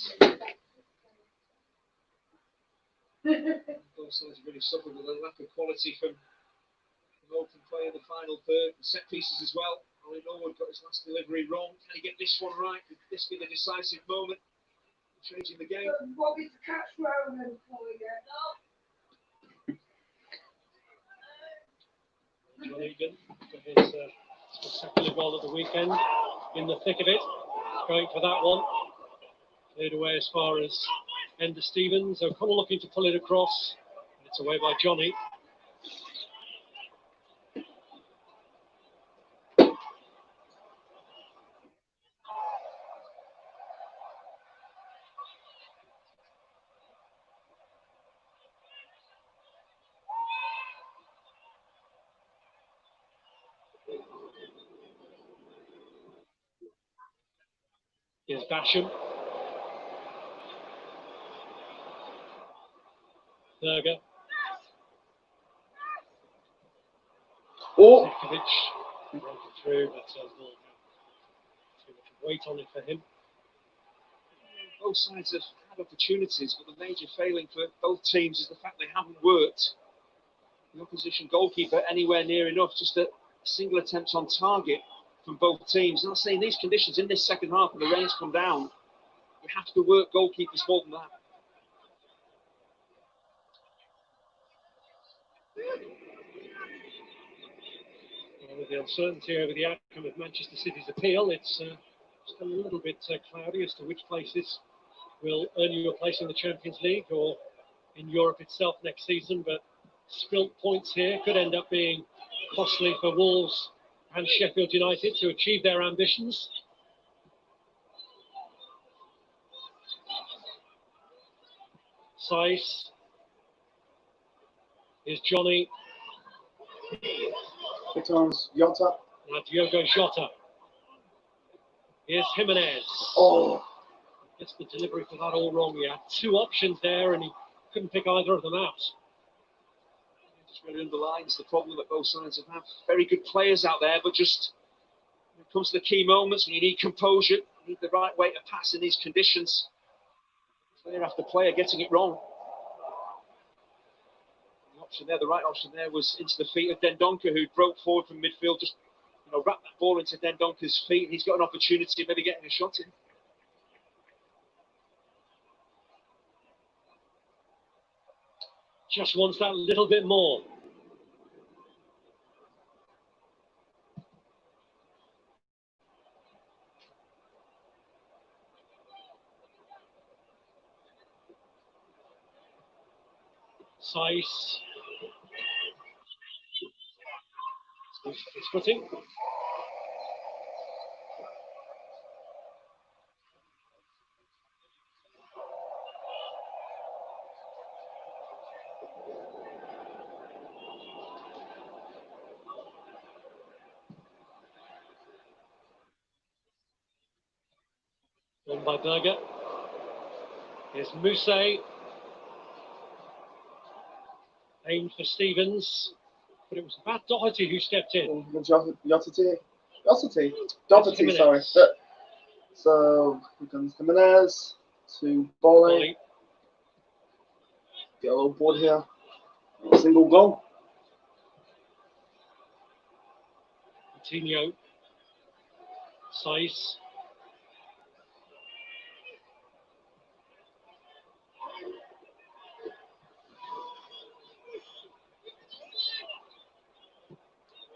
Both sides have really suffered with a lack of quality from open play in the final third, and set pieces as well. Ollie Norwood got his last delivery wrong. Can he get this one right? Could this be the decisive moment in changing the game? Bobby's catch Ronan for you. John Egan for his spectacular goal at the weekend. In the thick of it. Going for that one. Cleared away as far as Ender Stevens. O'Connell looking to pull it across. It's away by Johnny. Here's Basham. Berger. Oh! Sefcovic. Broken through, but too much weight on it for him. Both sides have had opportunities, but the major failing for both teams is the fact they haven't worked the opposition goalkeeper anywhere near enough. Just a single attempt on target from both teams. And I'll say in these conditions, in this second half, when the rains come down, you have to work goalkeepers more than that. Well, with the uncertainty over the outcome of Manchester City's appeal, it's just a little bit cloudy as to which places will earn you a place in the Champions League or in Europe itself next season. But spilt points here could end up being costly for Wolves and Sheffield United to achieve their ambitions. Saiz. Here's Johnny. Returns Jota. Now Diogo Jota. Here's Jimenez. Oh! Gets the delivery for that all wrong. He had two options there and he couldn't pick either of them out. It just really underlines the problem that both sides have had. Very good players out there, but just when it comes to the key moments, when you need composure, you need the right way to pass in these conditions. Player after player getting it wrong. The option there, the right option there, was into the feet of Dendoncker, who broke forward from midfield, just wrapped that ball into Dendoncker's feet. He's got an opportunity of maybe getting a shot in. Just wants that little bit more. Saiz. His footing. Won by Berger. Here's Mousse. Aimed for Stevens. But it was Matt Doherty who stepped in. Doherty, sorry. So, here comes Jimenez to Boley. Get a little board here. Single goal. Coutinho. Saiz.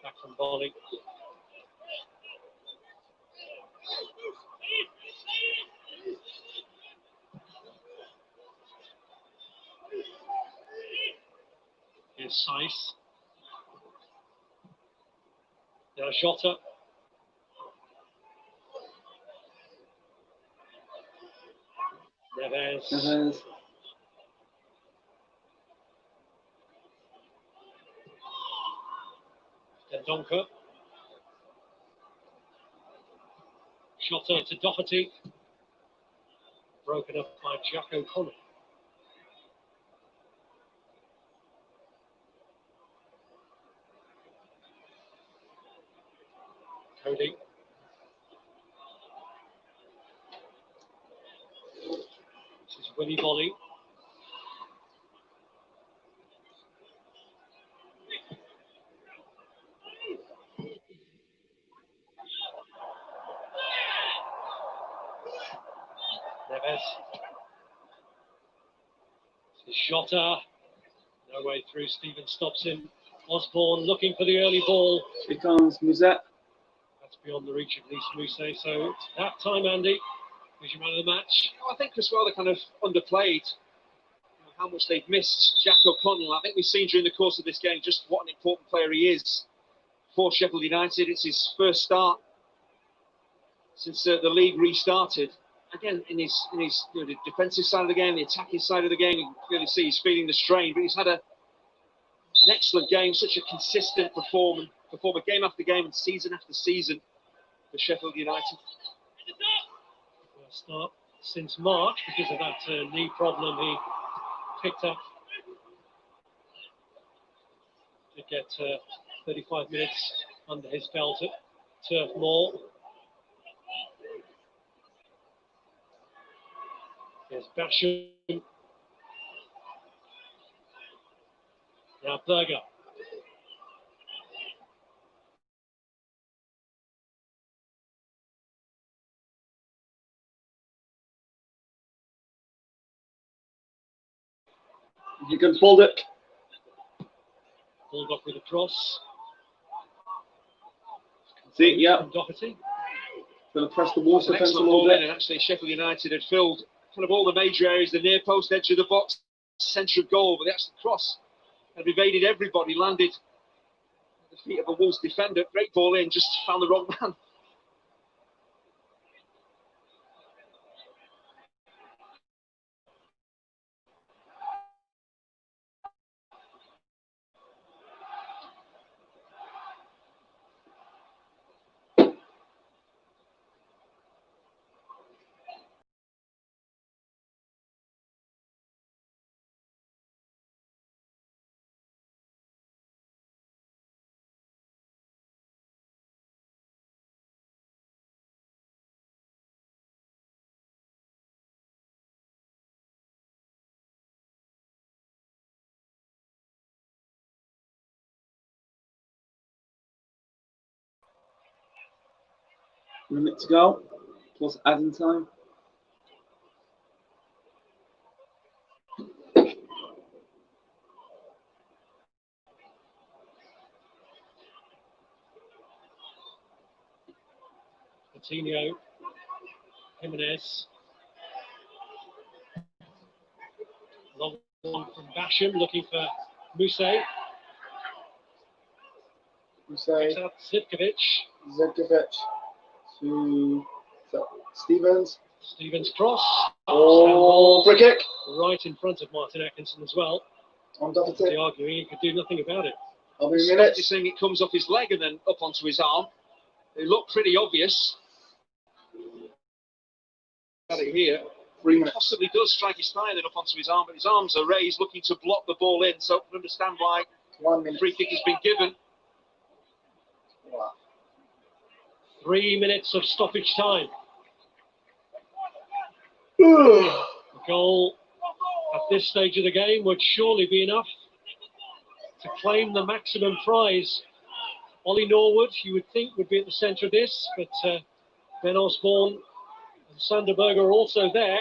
Back from volley. Here's Saiz. Now Jota. Neves. Dendoncker. Jota to Doherty. Broken up by Jack O'Connell. Cody. This is Willy Volley. Neves. This is Jota. No way through. Stephen stops him. Osborne looking for the early ball. Here comes Musette. That's beyond the reach of Lise Mousset. So it's that time, Andy. Who's your man of the match? I think as well they kind of underplayed how much they've missed Jack O'Connell. I think we've seen during the course of this game just what an important player he is for Sheffield United. It's his first start since the league restarted. Again, in his the defensive side of the game, the attacking side of the game, you can clearly see he's feeling the strain. But he's had an excellent game, such a consistent performer game after game and season after season for Sheffield United. First start since March because of that knee problem he picked up. To get 35 minutes under his belt at Turf Moor. Here's Basham. Now Berger. You can fold it. Pulled up with a cross. See, yeah. Doherty. Going to press the wall defence a Excellent little ball bit. in, and actually Sheffield United had filled kind of all the major areas, the near post, edge of the box, centre of goal, but the actual cross had evaded everybody, landed at the feet of a Wolves defender. Great ball in, just found the wrong man. A minute to go. Plus adding time. Coutinho. Jimenez. Long one from Basham, looking for Mousset. Picks up Zivkovic. To Stevens. Stevens cross. Oh, free kick. Right in front of Martin Atkinson as well. On Doherty. Arguing he could do nothing about it. How many He's minutes? saying it comes off his leg and then up onto his arm. It looked pretty obvious. Got it here. 3 minutes. Possibly does strike his thigh and then up onto his arm, but his arms are raised, looking to block the ball in. So I can understand why 1 the minute. free kick has been given. Wow. 3 minutes of stoppage time. A goal at this stage of the game would surely be enough to claim the maximum prize Ollie Norwood, you would think, would be at the centre of this, but Ben Osborne and Sanderberg are also there.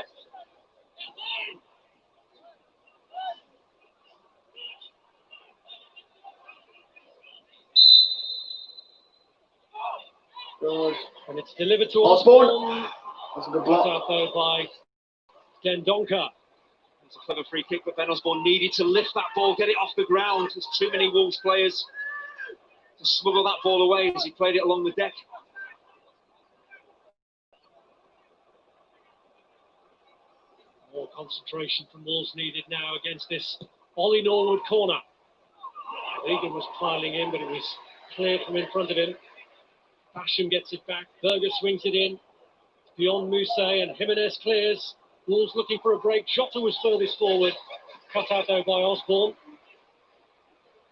Good. And it's delivered to Osborne. Osborne. That's a good Cut block. out though by Dendonka. It's a clever free kick, but Ben Osborne needed to lift that ball, get it off the ground. There's too many Wolves players to smuggle that ball away as he played it along the deck. More concentration from Wolves needed now against this Ollie Norwood corner. Egan was piling in, but it was cleared from in front of him. Basham gets it back. Berger swings it in. Beyond Mousse, and Jimenez clears. Wolves looking for a break. Jota was furthest forward. Cut out though by Osborne.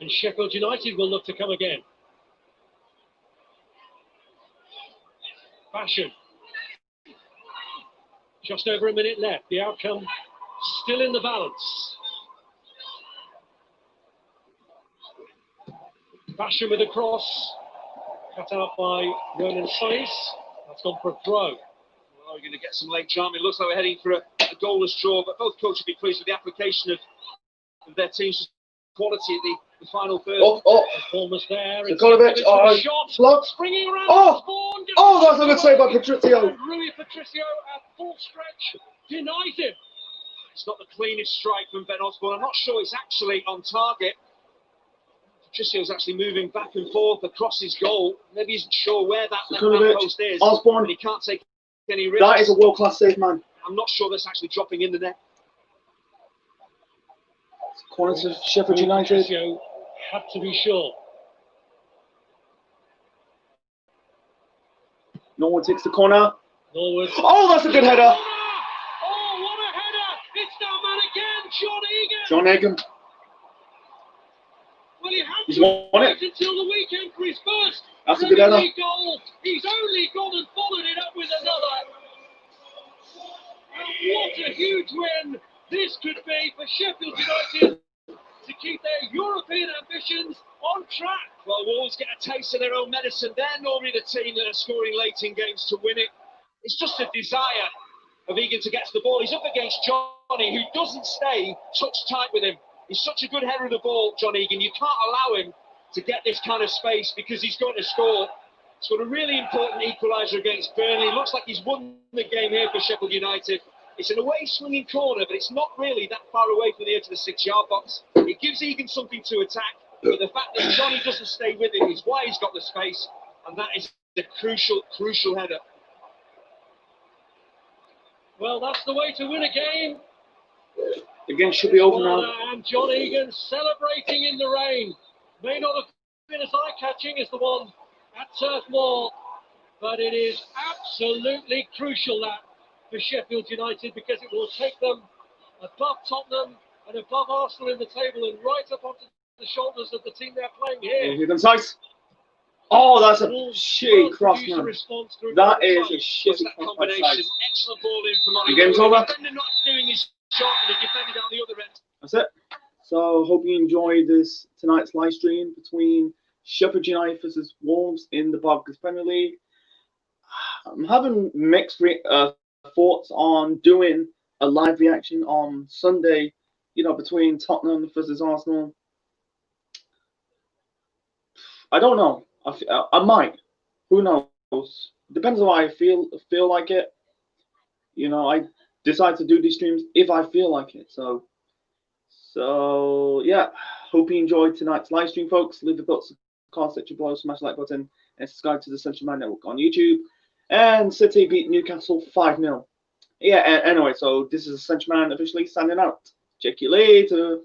And Sheffield United will look to come again. Basham. Just over a minute left. The outcome still in the balance. Basham with a cross. Cut out by Ronan Sainz. That's gone for a throw. Well, we're going to get some late charm. It looks like we're heading for a goalless draw, but both coaches will be pleased with the application of their team's quality at the final third. Osborne was there. Zikovic, Shot. block. Springing around. Oh, that's a good save by Patricio. And Rui Patricio at full stretch denies him. It's not the cleanest strike from Ben Osborne. I'm not sure it's actually on target. Patricio's actually moving back and forth across his goal. Maybe he's not sure where that left-hand post is. Osborne. But he can't take any risks. That is a world-class save, man. I'm not sure that's actually dropping in the net. Corner to Sheffield United. Patricio had to be sure. No one takes the corner. Norwood. Oh, that's a good header. Oh, what a header! It's that man again, John Egan. John Egan. Well, he had He's to won it. wait until the weekend for his first That's a good Premier header. League goal. He's only gone and followed it up with another. And what a huge win this could be for Sheffield United to keep their European ambitions on track. Well, Wolves get a taste of their own medicine. They're normally the team that are scoring late in games to win it. It's just a desire of Egan to get to the ball. He's up against Johnny, who doesn't stay touch tight with him. He's such a good header of the ball, John Egan. You can't allow him to get this kind of space because he's going to score. It's got a really important equaliser against Burnley. Looks like he's won the game here for Sheffield United. It's an away swinging corner, but it's not really that far away from the edge of the 6-yard box. It gives Egan something to attack, but the fact that Johnny doesn't stay with him is why he's got the space, and that is a crucial header. Well, that's the way to win a game. The game should be over now. And John Egan celebrating in the rain. May not have been as eye-catching as the one at Turf Moor, but it is absolutely crucial that for Sheffield United, because it will take them above Tottenham and above Arsenal in the table and right up onto the shoulders of the team they're playing here. Here comes Sainz. Oh, that's a shitty cross, man. That is a shitty cross by Sainz. Excellent ball in from Ollie. The game's over. The defender not doing his shot, and the defender down the other end. That's it. So, hope you enjoyed tonight's live stream between Sheffield United versus Wolves in the Barclays Premier League. I'm having mixed thoughts on doing a live reaction on Sunday, between Tottenham versus Arsenal. I don't know. I might. Who knows? Depends on how I feel like it. I decide to do these streams if I feel like it. So yeah. Hope you enjoyed tonight's live stream, folks. Leave the thoughts, comment section below, smash the like button, and subscribe to the Central Man Network on YouTube. And City beat Newcastle 5-0. Yeah. Anyway, so this is the Central Man officially signing out. Check you later.